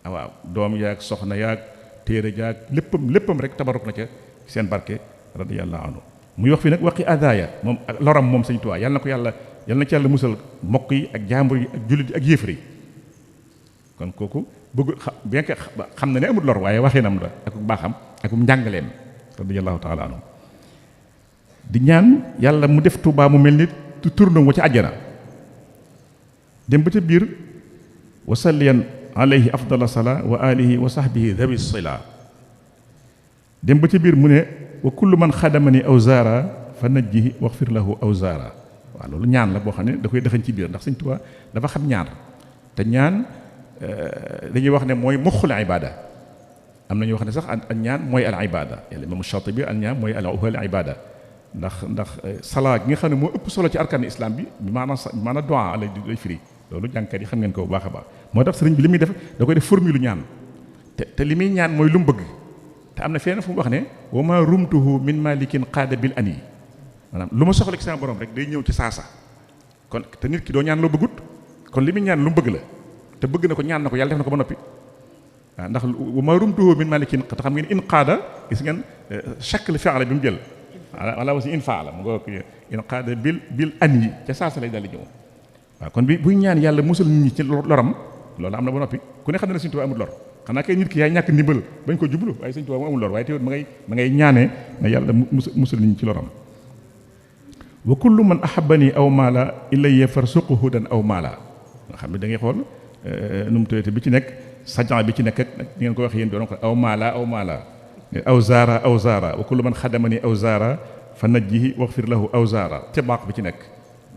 waaw doom yaag soxna yaag téere jaag léppam rek tabarruk na ca seen barke radiyallahu anhu muy wax fi nag waqi adaya moom ak loram moom Sëñ Touba yàlla na ci yàlla musal mbokk yi ak jaambur yi ak jullit yi ak yéefar yi kon kooku bëgg bien que xam na ne amul lor waaye waxinam la ak baaxam ak njàngaleem radiyallahu taala anhu di ñaan yàlla mu def Touba mu mel ni turnam wa ci àjjana dem ba ca biir wa salliyan alayhi afdala sala wa alihi wa sahbihi dhawi sila dem ba ca biir mu ne wa kullu man xadamani aw zaara fa najjihi waxfir lahu aw zaara waaw loolu ñaan la boo xam ne da koy defañ ci biir ndax Sëñ Tuubaa dafa xam ñaan te ñaan dañuy wax ne mooy muxul ibada am na ñuy wax ne sax ak ñaan mooy al ibada yàlla imam Shaatibi al ñaan mooy al ibada ndax salaa gi nga xam ne moo ëpp solo ci arkaan islam bi maanaam du'a lay firi loolu jàngkat yi xam ngeen ko bu baax a baax moo tax sëriñ bi li muy def da koy def formule ñaan te li muy ñaan mooy lu mu bëgg te am na feneen fu mu wax ne wa ma rumtuhu min malikin qaada bil ani maanaam lu ma soxla ci sama borom rek day ñëw ci saasa kon te nit ki doo ñaan loo bëggut kon li muy ñaan lu mu bëgg la te bëgg na ko ñaan na ko yàlla def na ko ba noppi waaw ndax wa ma rumtuhu min malikin te xam ngeen in qaada gis ngeen chaque fi'l bi mu jël wala aussi in faala mu nga ko in qaada bil ani ca saasa lay daal di ñëw waaw kon buy ñaan yàlla musal nit ñi ci loram loolu am na ba noppi ku ne xam ne Sëñ Tuubaa amul lor xanaa kay nit ki yaay ñàkk ndimbal bañ ko jublu waaye Sëñ Tuubaa mu amul lor waaye teewul ma ngay ñaanee ne yàlla musal nit ñi ci loram wa kullu man ahabbani aw maala ilayya farsuqhu hudan aw maala nga xam ne da ngay xool nu mu tuddati bi ci nekk sajan bi ci nekk ak ngeen ko wax yéen doon ko aw maala aw zaara wa kullu man xadamani aw zaara fa najjihi waxfir lahu aw zaara ca baax bi ci nekk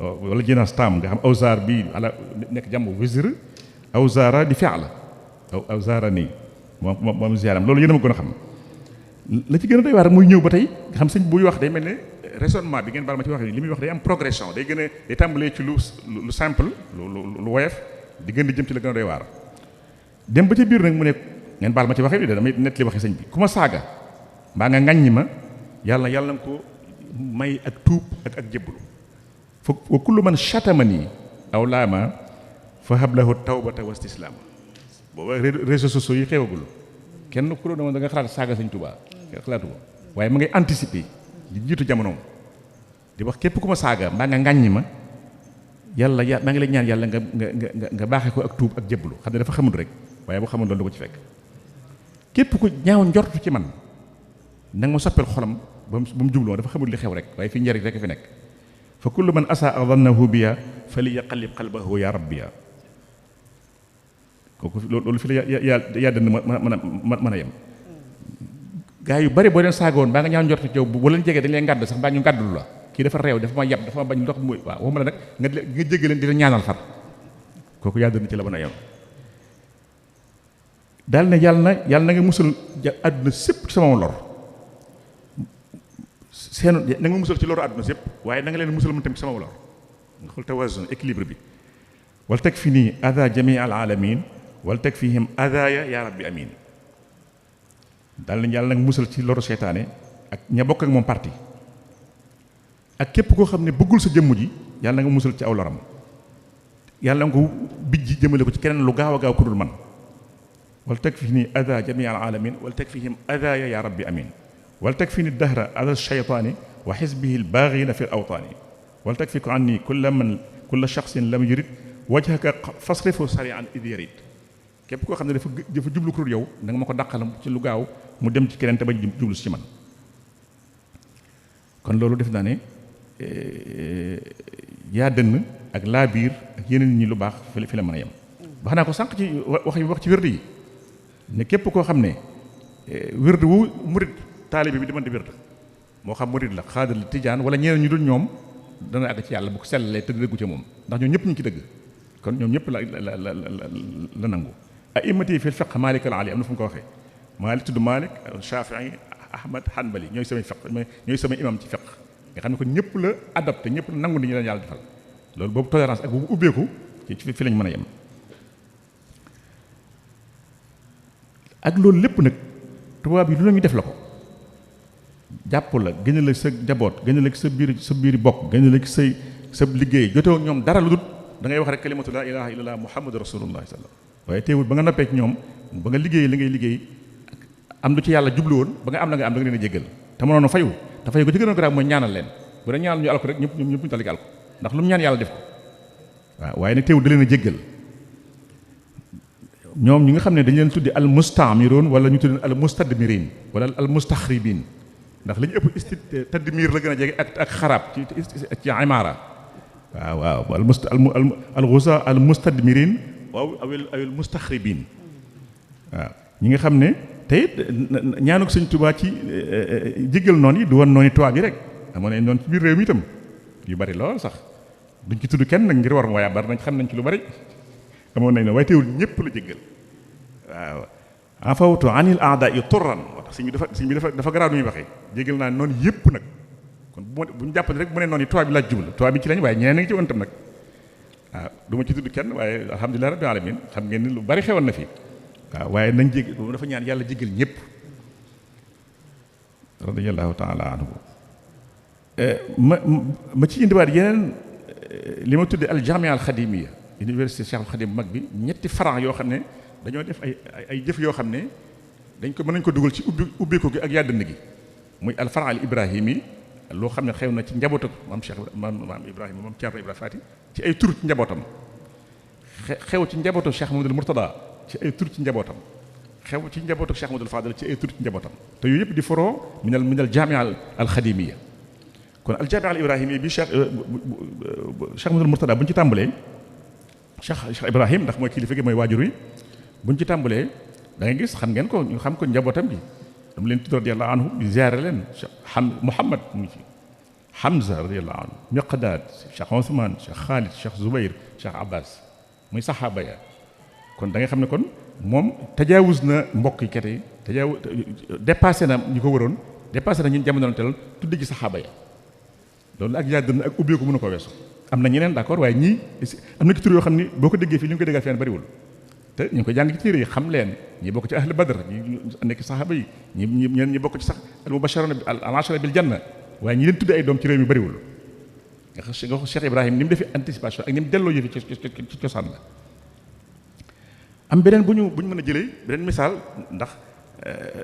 wala jinaas taam nga xam aw zaar bii ala nekk jàmm wizr aw zaara di fi'la aw zaara nii moom ziaram loolu yéen a ma gën a xam la ci gën a doy waar muy ñëw ba tey nga xam sëñ buy wax day mel ne raisonnement bi ngeen baal ma ci wax li muy wax day am progression day tàmbalee ci lu simple lu woyof di gën di jëm ci la gën a doy waar dem ba ca biir nag mu ne ngeen baal ma ci waxee bi damay net li waxe sëñ bi ku ma saaga mbaa nga ŋàññi ma yàlla nga ko may ak tuub ak jébbalu wa kullu man chatamani aw laama fa hablahu tawbata wa istislaama booba réseaux sociaux yi xewagul kenn ku doon da nga xalaat saaga Sëñ Tuubaa xalaatu ko waaye ma ngay anticiper di jiitu jamonoom di wax képp ku ma saaga mbaa nga ŋàññi ma yàlla maa ngi lay ñaan yàlla nga baaxee ko ak tuub ak jébbalu xam ne dafa xamul rek waaye bu xamul loolu du ko ci fekk képp ku ñaaw njortu ci man na nga ma soppeel xolam ba mu jubloo dafa xamul li xew rek waaye fi njariñ rek fi nekk fa kullu man asaa dhannahu biya fali yaqallib qalbahu ya rabbiya kooku loolu fi la yaa dënn mën a yem gaa yu bari boo leen saagoon baa nga ñaaw njort ci yow bu leen jegee dañ leen ngàdd sax mbaa ñu ngàddulu la kii dafa réew dafa ma yab dafa ma bañ ndox muy waaw waxuma la nag nga jégg leen di la ñaanal far kooku yaa dënn ci la mën a yem daal ne yàlla na nga musal àdduna sépp ci sama lor na nga musal ci loru àdduna sépp waaye na nga leen musal mën tamit sama lor nga xool tawazun équilibre bi. wal takfini ada jamii al alamin wal takfihim adaya ya rabbi amin. daal nañ yàlla nag musal ci loru seytaane ak ña bokk ak moom parti ak képp koo xam ne bëggul sa jëmm ji yàlla nga musal ci aw loram yàlla nga ko bijji jëmale ko ci keneen lu gaaw a gaaw ku dul man. wal takfini ada jamii al alamin wal takfihim adaya ya rabbi amin. wal takfini dahra ada shaytaani wa xisbihi al baaxina fi l awtaani. wal takfiku anni kulla shaxsin lam yurid wajhaka fasrifu sarian id yarid. képp koo xam ne dafa jublu ko yow da nga ma ko dàqal ci lu gaaw mu dem ci keneen te bañ jublu si ci man. kon loolu def naa ne yaa dënn ak laa biir ak yeneen ñi lu baax fi la mën a yem. wax naa ko sànq ci wax ci wérd yi ne képp koo xam ne wérd wu murid taalibe bi di mën di wérd moo xam murid la xaadir la tijaan wala ñeneen ñu dul ñoom dana àgg ci yàlla bu ko sellalee te dëggu ca moom ndax ñoom ñëpp ñu ci dëgg. kon ñoom ñëpp la nangu. a'immati fil fiqh Maalik al Ali am na fu mu ko waxee Maalik tudd Maalik Shafii Ahmad Hanbali ñooy samay fiqh ñooy samay imam ci fiqh nga xam ne kon ñëpp la adapté ñëpp la nangu ni ñu leen yàlla defal loolu boobu tolérance ak boobu ubbeeku ci fi lañ mën a yem. ak loolu lépp nag tubaab yi lu la ñu def la ko jàpp la gën a la sa njaboot gën a la sa biir bokk gën a la sa liggéey jotewoo ñoom dara lu dul da ngay wax rek kalimatu laa ilaha illallah muhammadu rasulullah sallallahu waaye teewul ba nga noppee ci ñoom ba nga liggéey li ngay liggéey am lu ci yàlla jublu woon ba nga am la nga am da nga leen a jéggal te mënoon a fayu te fayu ko ci gën a grave mooy ñaanal leen bu dee ñaanal ñu alko rek ñëpp ñu tali alko ndax lu mu ñaan yàlla def ko waaw waaye nag teewul da leen a jéggal ñoom ñi nga xam ne dañu leen tuddi al mustamiroon wala ñu tuddi al mustadmirin wala al mustaxribin ndax li ñu ëpp tadmir la gën a jege ak xaraab ci imaara waaw al ghusa al mustadmirin waaw awel mustaxribin waaw ñi nga xam ne tey ñaanuk Sëñ Tuubaa ci jéggal noonu yi du woon noonu tubaab yi rek amoon nañ noonu ci biir réew mi itam yu bari lool sax duñ ci tudd kenn nag ngir war waaye bari nañ xam nañ ci lu bari amoon nañ ne waaye teewul ñëpp la jéggal waaw afawtu anil aada i turran moo tax sëñ bi dafa garaaw nu muy waxee jéggal naa noonu yëpp nag kon bu ñu jàppale rek mu ne noonu yi tubaab bi laaj jublu tubaab bi ci lañ waaye ñeneen a ngi ci woon tam nag waaw du ma ci tudd kenn waaye alhamdulilah rabbil alamin xam ngeen ni lu bari xewoon na fi waaw waaye nañ jégg dafa ñaan yàlla jéggal ñëpp radiyallahu taala anhu ma ci indiwaat yeneen li ma tudde al jamia al xadimiya université Cheikh al Xadim mag bi ñetti franc yoo xam ne dañoo def ay jëf yoo xam ne mën nañ ko dugal ci ubbeeku gi ak yàddand gi muy al franc al ibrahimi loo xam ne xew na ci njabootu maam Cheikh maam Ibrahima maam Thierno Ibrahima Fati ci ay tur ci njabootam xew ci njabootu Cheikh Mamadou Mourtada ci ay tur ci njabootam xew ci njabootu Cheikh Mamadou Fadal ci ay tur ci njabootam te yooyu yëpp di foroo minal jamia al xadimiya kon al jamia al ibrahimiya bi Cheikh Mamadou Mourtada bu ñu ci tàmbalee Cheikh Ibrahim ndax mooy kilifa gi mooy waajur wi bu ñu ci tàmbalee da ngay gis xam ngeen ko ñu xam ko njabootam gi dama leen tudd radiyallahu anhu di ziyaare leen Muhammad mu ngi ci Hamza radiyallahu anhu Miqdad Cheikh Ousmane Cheikh Khalid Cheikh Zoubair Cheikh Abbas muy saxaaba ya kon da nga xam ne kon moom tajaawuz na mbokk yi kete dépassé na ñu ko waroon dépassé na ñun jamono tel tudde ci saxaaba ya loolu ak yàgg na ak ubbeeku mën na ko weesu am na ñeneen d'accord waaye ñii am na ci tur yoo xam ni boo ko déggee fii li nga ko déggal fenn bariwul te ñu ngi ko jàng ci téere yi xam leen ñi bokk ci ahli badr ñi nekk saxaaba yi ñi bokk ci sax al mubashiruna al ashara bil janna waaye ñi leen tudde ay doom ci réew mi bariwul nga xam Cheikh Ibrahim ni mu defee anticipation ak ni mu delloo yëfi ci cosaan la am beneen bu ñu mën a jëlee beneen misaal ndax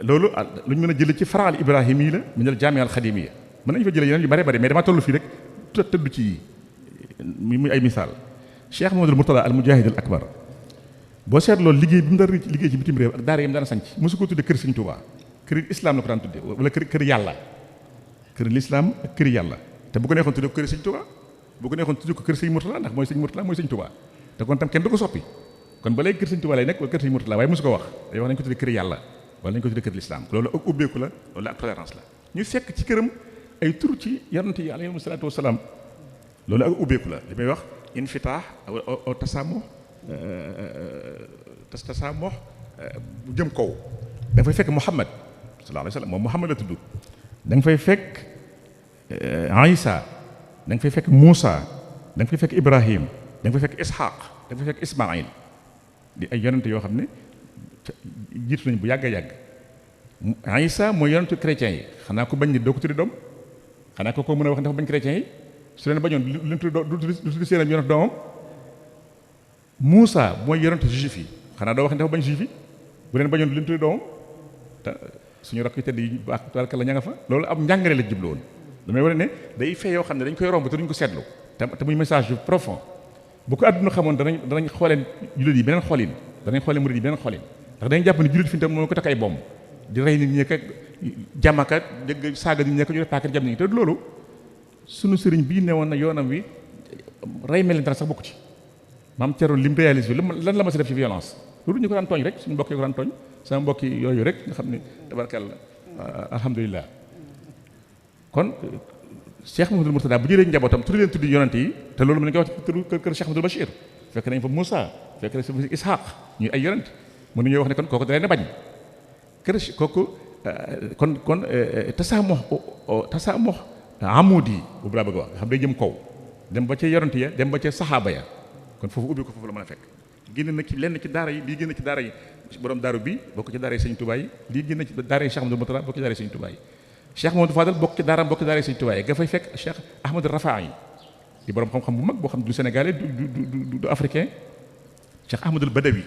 loolu lu ñu mën a jëlee ci faral ibrahim yi la minal jaami al xadimiya mën nañu fa jëlee yeneen yu bari bari mais dama toll fii rek tëdd ci muy ay misaal Cheikh Mamadou Mourtada al mujahid al akbar boo seet loolu liggéey bi mu daan liggéey ci bitim réew ak daara yi mu daan sanc mosu ko tudde kër Sëriñ Tuubaa kër islam la ko daan tudde wala kër yàlla kër l'islam ak kër yàlla te bu ko neexoon tudde ko kër Sëriñ Tuubaa bu ko neexoon tudde ko kër Sëriñ Mourtada ndax mooy Sëriñ Mourtada mooy Sëriñ Tuubaa te kon tam kenn du ko soppi kon ba léegi kër Sëriñ Tuubaa lay nekk wala kër Sëriñ Mourtada waaye mosu ko wax day wax nañ ko tudde kër yàlla wala nañ ko tudde kër l'islam loolu ak ubbeeku la loolu ak tolérance la ñu fekk ci këram ay tur ci yonent yi alayhi salaatu wasalaam loolu ak ubbeeku la li may wax infitaax aw tasaamuh tasaamuh bu jëm kaw da nga fay fekk Muhammad sallallahu alayhi wa sallam moom Muhammad la tudd da nga fay fekk Isa da nga fay fekk Muusa da nga fay fekk Ibrahim da nga fay fekk Ishaq da nga fay fekk Ismaïl di ay yonent yoo xam ne jiitu nañ bu yàgg a yàgg. Isa mooy yonentu chrétiens yi xanaa ko bañ nit doo ko tuddi doom xanaa ko mën a wax dafa bañ chrétiens yi su leen bañoon lu leen tuddi seen yonent doomam. Muusa mooy yonentu juif yi xanaa doo wax dafa bañ juif yi bu leen bañoon lu leen tuddi doomam te suñu rakk yi tedd yi baax tubaarka la ña nga fa loolu am njàngale la jublu woon damay wane ne day fee yoo xam ne dañ koy romb te duñ ko seetlu te muy message yu profond bu ko àdduna xamoon danañ xooleen jullit yi beneen xoolin danañ xoolee murid yi beneen xoolin ndax dañuy jàpp ne jullit fi mu tam moo ko takk ay bomb di rey nit ñi ak jàmmaka dégg saaga nit ñi ak ñu def paaka jam nit ñi te loolu sunu sëriñ bii ne woon na yoonam wi rey melentaan sax bokku ci maam Thierno lim réalise bi lan la ma si def ci violence loolu ñu ko daan tooñ rek suñu mbokk yi ko daan tooñ sama mbokki yooyu rek nga xam ne tabarkalla alhamdulilah kon Cheikh Mouhamadou Mourtada bu jëlee njabootam tuddi leen tuddi yonante yi te loolu mën nañu koy wax ci kër Cheikh Mouhamadou Bachir fekk nañ fa Moussa fekk nañ fa Ishaq ñuy ay yonante mën nañoo wax ne kon kooku da leen a bañ kër kooku kon tasaamox amudi boobu laa bëgg a wax nga xam day jëm kaw dem ba ca yonante ya dem ba ca saxaaba ya kon foofu ubbi ko foofu la mën a fekk génn na ci lenn ci daara yi lii génn ci daara yi borom daaru bi bokk ci daara yi Sëñ Tuubaa yi lii génn ci daara yi Cheikh Mouhamadou Mourtada bokk ci daara yi Sëñ Tuubaa yi Cheikh Mouhamadou Fadal bokk ci daara yi Sëñ Tuubaa yi nga fay fekk Cheikh Ahmadou Rafaay yi di borom xam-xam bu mag boo xam du sénégalais du africain Cheikh Ahmadul Badawi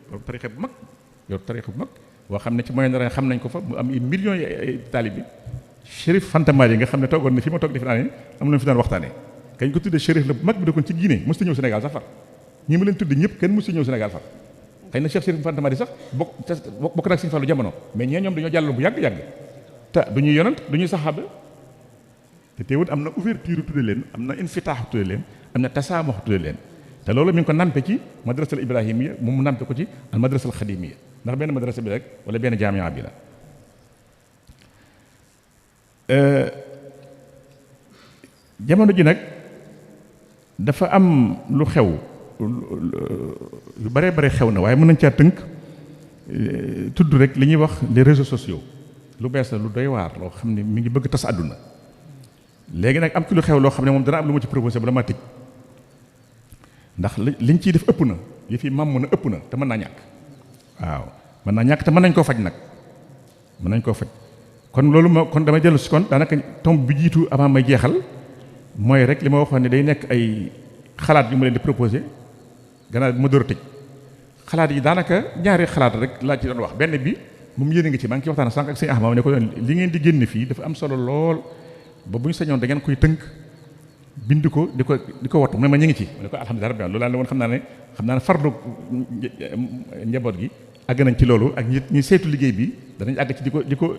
borom tarixa bu mag yor tarixa bu mag boo xam ne ci Moyen-Orient xam nañ ko fa mu am millions yi ay taalibe Chérif Fanta Mali yi nga xam ne toogoon na fi ma toog defe naa ne am na fi daan waxtaanee kañ ko tuddee Chérif la bu mag bi dëkkoon ci Guinée mos ta ñëw Sénégal sax far ñi ma leen tuddee ñëpp kenn mos ta ñëw Sénégal far xëy na Cheikh Chérif Fanta Mali sax bokk nag Sëñ Fallu jamono mais ñee ñoom dañoo jàlloon bu yàgg-yàgg te du ñuy yonant du ñuy saxaaba te teewut am na ouverture tudde leen am na infitaax tudde leen am na tasaamox tudde leen te loolu mi ngi ko nampe ci madrasal ibrahimiya moom mu nampe ko ci al madrasal xadimiya ndax benn madrasa bi rek wala benn jaamia bi la jamono ji nag dafa am lu xew yu bare bare xew na waaye mën nañ caa tënk tudd rek li ñuy wax les réseaux sociaux lu bees la lu doy waar loo xam ne mi ngi bëgg tas àdduna léegi nag am ci lu xew loo xam ne moom dana am lu ma ci proposé bala ma tëj ndax liñ ciy def ëpp na yëf yi mam na ëpp na te mën naa ñàkk waaw mën naa ñàkk te mën nañ koo faj nag mën nañ koo faj kon loolu ma kon damay dellu si kon daanaka tomb bi jiitu avant may jeexal mooy rek li ma waxoon ne day nekk ay xalaat yu ma leen di proposé gannaaw ma door a tëj xalaat yi daanaka ñaari xalaat rek laa ci doon wax benn bi moom yéen a ngi ci maa ngi ci waxtaan sànq ak sëñ Ahmad ne ko doon li ngeen di génn fii dafa am solo lool ba bu ñu sañoon da ngeen koy tënk bind ko di ko wattu mu ne ma ñu ngi ci ma ne ko alhamdulilah rabbil loolu laa ne woon xam naa ne farlu njaboot gi àgg nañ ci loolu ak ñi saytu liggéey bi danañ àgg ci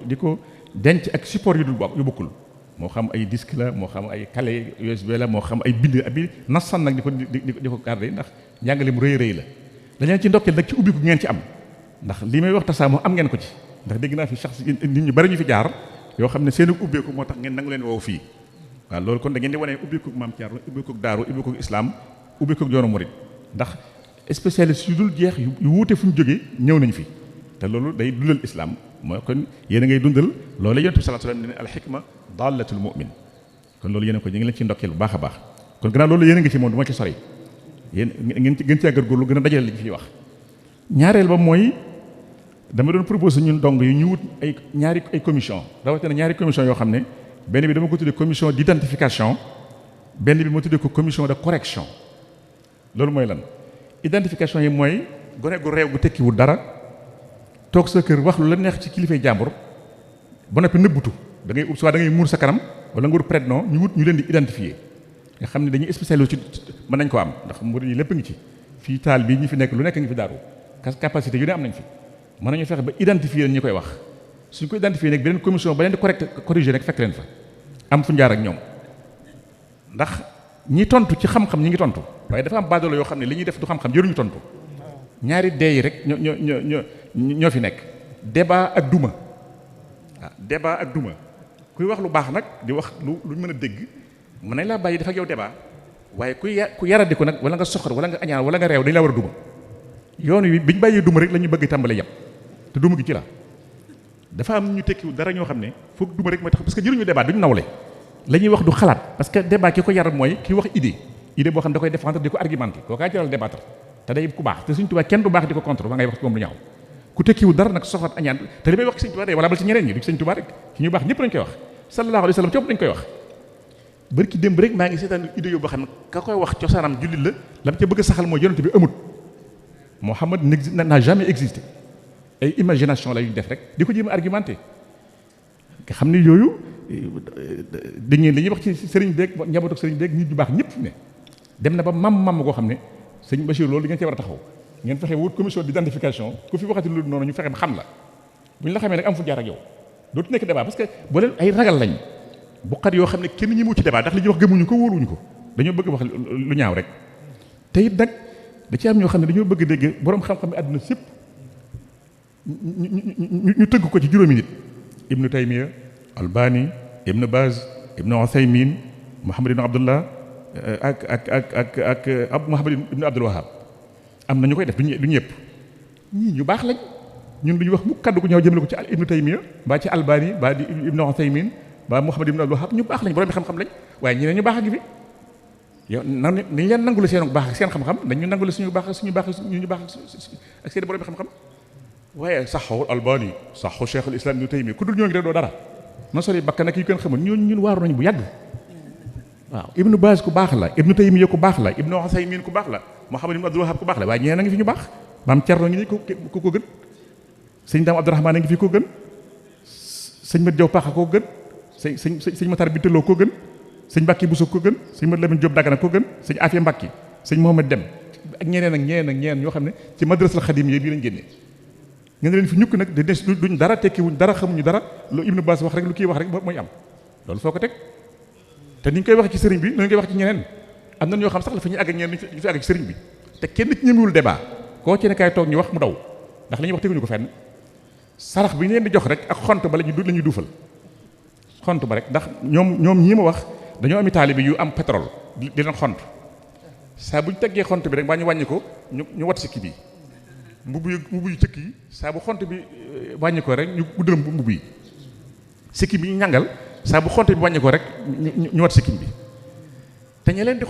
di ko denc ak support yu bokkul moo xam ay disque la moo xam ay clé USB la moo xam ay bind abi nasan nag di ko garder ndax njàngale mu rëy la dañu ci ndokkeel nag ci ubbi ko ngeen ci am ndax li may wax tasaamoo am ngeen ko ci ndax dégg naa fi sax nit ñu bari ñu fi jaar yoo xam ne seen ubbeeku moo tax ngeen nangu leen woow fii waaw loolu kon da ngeen di wane ubbeeku maam Thierno ubbeeku daaru ubbeeku islam ubbeeku yoonu murid ndax spécialiste yu dul jeex yu wuute fu ñu jógee ñëw nañ fi te loolu day dundal islam mooy kon yéen a ngay dundal loolu yonent bi sallallahu alayhi wasallam ne al hikma dallatul mu'min kon loolu yéen a ko ñu ngi leen ci ndokkeel bu baax a baax kon gannaaw loolu yéen a ngi ci moom du ma ci sori yéen ngeen ci gën cee góorgóorlu gën a dajale li ñu fiy wax ñaareel ba mooy dama doon proposé ñun dong yi ñu wut ay commission rawatina ñaari commission yoo xam ne benn bi dama ko tuddee commission d'identification benn bi ma tuddee ko commission de correction loolu mooy lan identification yi mooy gone gu réew gu tekkiwul dara toog sa kër wax lu la neex ci kilifay jàmbur ba noppi nëbbutu da ngay soit da ngay muur sa kanam wala nga wut prénom ñu wut ñu leen di identifier nga xam ne dañuy spécialisé ci mën nañ ko am ndax murid yi lépp ngi ci fii taal bi ñi fi nekk lu nekk ngi fi daaru capacité yu ne am nañ fi mën nañu fexe ba identifier ñi koy wax suñ ko identifier nag beneen commission ba leen di corriger nag fekk leen fa am fu njaar ak ñoom ndax ñi tontu ci xam-xam ñi ngi tontu waaye dafa am baadoolo yoo xam ne li ñuy def du xam-xam jëruñu tontu ñaari dee yi rek ñoo fi nekk débat ak duma waaw débat ak duma kuy wax lu baax nag di wax luñ mën a dégg mën nañ laa bàyyi def ak yow débat waaye ku yaradi ko nag wala nga soxor wala nga añaan wala nga réew dañ laa war a duma yoon wi biñ bàyyee duma rek la ñu bëgg tàmbale yàpp te duma gi ci la dafa am ñu tekkiwu dara ñoo xam ne foog duma rek mooy tax parce que jëruñu débat duñu nawle la ñuy wax du xalaat parce que débat ki ko yar mooy ki wax idée idée boo xam ne da koy défendre di ko argumenté koo kaa jaral débattre te day ku baax te Sëñ Tuubaa kenn du baax di ko contre ba ngay wax moom lu ñaaw ku tekkiwul dara nag soxlat añaan te li may wax Sëñ Tuubaa day wala bal ci ñeneen ñi du Sëñ Tuubaa rek ci ñu baax ñëpp lañ koy wax sallallahu alayhi wa sallam ci bopp dañ koy wax barki démb rek maa ngi seetaan idée yoo boo xam ne ka koy wax cosaanam jullit la lam ca bëgg a saxal mooy yonent bi amut Muhammad n'a jamais existé ay imagination la yu def rek di ko jéem a argumenté nga xam ne yooyu da ngeen li ñuy wax ci sëriñ beeg njabootu sëriñ beeg nit ñu baax ñëpp ne dem na ba mam koo xam ne sëñ Bachir loolu li ngeen cee war a taxaw ngeen fexe wut commission d'identification ku fi waxati lu noonu ñu fexe ba xam la bu ñu la xamee nag am fu jaar ak yow dootu nekk débat parce que boo leen ay ragal lañ bu xat yoo xam ne kenn ñi mu ci débat ndax li ñuy wax gëmuñu ko wóoluñu ko dañoo bëgg wax lu ñaaw rek te it nag da ci am ñoo xam ne dañoo bëgg dégg borom xam-xam ne àdduna sépp ñu tëgg ko ci juróomi nit Ibnu Taymiya Albani Ibnu Baz Ibnu Uthaymin Muhammad ibnu Abdullah ak Muhammad ibnu Abdul Wahab am na ñu koy def du ñëpp ñii ñu baax lañ ñun du ñu wax mu kaddu gu ñëw jëmale ko ci Ibnu Taymiya mbaa ci Albani mbaa di Ibnu Uthaymin mbaa Muhammad ibnu Abdul Wahab ñu baax lañ borom xam-xam lañ waaye ñeneen ñu baax a ngi fi yow nañ leen nangule seen baax ak seen xam-xam dañu nangule suñu baax ak ñu baax ak seen borom xam-xam waaye saxu Albani saxu Cheikh al Islam Ibnu Taymiya ku dul ñoo ngi rek doo dara na sori bakkan ak yu kenn xamul ñun waaru nañ bu yàgg waaw Ibnu Baz ku baax la Ibnu Taymiya ku baax la Ibnu Uthaymin ku baax la Muhammad ibnu Abdul Wahab ku baax la waaye ñeneen a ngi fi ñu baax maam Cerno ngi ni ku ko gën sëñ Daam Abdourahmane a ngi fi ko gën sëñ Mat Jaw Paxa ko gën sëñ Matar Bintaloo ko gën sëñ Mbàkki Buso ko gën sëñ Mat Lamin Jóob Dagana ko gën sëñ Afiya Mbàkki sëñ Mohamad Dem ak ñeneen ñoo xam ne ci madrasal xadim yi bii lañ génnee nga ne leen fi ñukk nag di des duñ dara tekkiwuñ dara xamuñu dara lu Ibnu Baas wax rek lu kii wax rek mooy am loolu foo ko teg te ni ñu koy wax ci sëriñ bi ni ñu koy wax ci ñeneen am na ñoo xam sax la fa ñuy àgg ak ñeneen ñu fi àgg ci sëriñ bi te kenn ci ñemewul débat koo ci ne kaay toog ñu wax mu daw ndax li ñuy wax teguñu ko fenn sarax bi ñu leen di jox rek ak xont ba la ñuy duufal xont ba rek ndax ñoom ñii ma wax dañoo ami taalibe yu am pétrole di leen xont saa bu ñu teggee xont bi rek mbaa ñu wàññi ko ñu wat sikki bi mbubb yu cëkk yi saa bu xont bi wàññi ko rek ñu guddal mbubb yi sikki bi ñu ñàngal saa bu xont bi wàññi ko rek ñu wat sikkim bi te ña leen di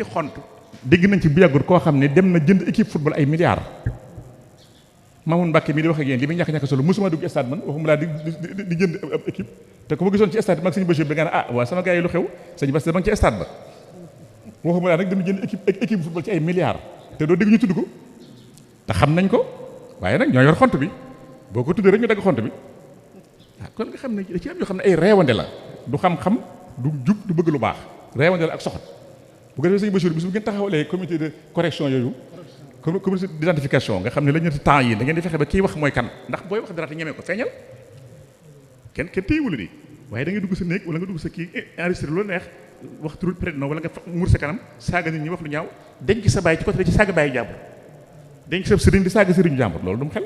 xont dégg nañ ci bu yàggul koo xam ne dem na jënd équipe football ay milliards Mamoun Mbacke mii di wax ak yéen li muy ñàkk solo mosuma dugg stade man waxuma laa di jënd ab équipe te ku ma gisoon ci stade bi mag sëñ Bachir bi nga ne waa sama gars yi lu xew sëñ Bass ma ngi ci stade ba waxuma laa nag dem jënd équipe football ci ay milliards te doo dégg ñu tudd ko te xam nañ ko waaye nag ñoo yor xont bi boo ko tuddee rek ñu dagg xont bi kon nga xam ne da ci am yoo xam ne ay reewande la du xam-xam du jub du bëgg lu baax reewande la ak soxat bu ko defee sëñ Bachir bis bu ngeen taxawalee comité de correction yooyu comité d'identification nga xam ne la ñu temps yi da ngeen di fexe ba kii wax mooy kan ndax booy wax dara te ñemee ko feeñal kenn téyewula di waaye da ngay dugg sa néeg wala nga dugg sa kii enregistré lu la neex wax turu président wala nga muur sa kanam saaga nit ñi wax lu ñaaw denc sa bàyyi ci côté ci saaga bàyyi jàmbur denc sa sëriñ di saaga sëriñu jàmbur loolu du mu xel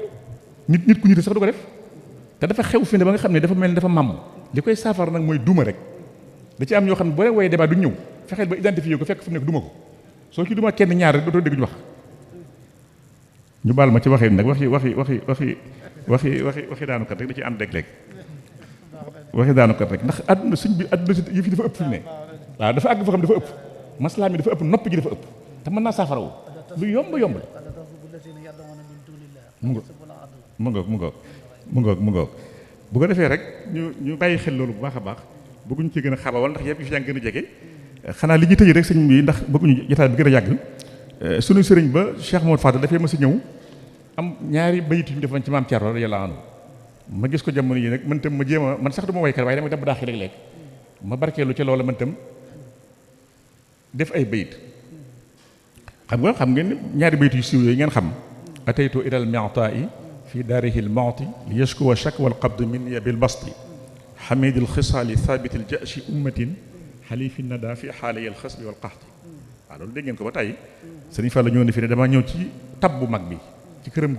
nit ku ñite sax du ko def te dafa xew fi ne ba nga xam ne dafa mel ni dafa màmm li koy saafara nag mooy duma rek da ci am ñoo xam ne boo leen woowee débat du ñëw fexeel ba identifier ko fekk fu mu nekk duma ko soo ci duma kenn ñaar rek dootoo dégg ñu wax ñu baal ma ci waxee nag waxi daanukat rek da ci ànd léeg-léeg waxi daanukat rek ndax àdduna suñ bi àdduna si yëf yi dafa ëpp fi mu ne waaw dafa àgg foo xam dafa ëpp maslaa mi dafa ëpp nopp gi dafa ëpp te mën naa saafarawu lu yomb la mu ngoog bu ko defee rek ñu bàyyi xel loolu bu baax a baax bëgguñu ci gën a xabawal ndax yëpp yu fi yaa ngi gën a jege xanaa li ñuy tëjee rek sëñ bi ndax bëgguñu jotaay bi gën a yàgg sunu sëriñ ba Cheikh Mouhamed Fadal dafay mës a ñëw am ñaari bayit yu ñu defoon ci maam Thierno radiyallahu anhu ma gis ko jamono yi nag man tam ma jéem a man sax du ma waykat waaye damay dem ba daaxi léeg-léeg ma barkeelu ci loola man tam def ay bayit xam ngeen ñaari bayit yu siiw yooyu ngeen xam ataytu ilal mi'ta'i fi daarihi al-mu'ti li yashkuwa shakwa al-qabd minni bil basti hamid al-khisali thabit al-ja'shi ummatin halifi nada fi haalay al-khasbi wal qahti waaw loolu dégg ngeen ko ba tey Sëriñ Fall ñëw na fi ne dama ñëw ci tab bu mag bi ci këram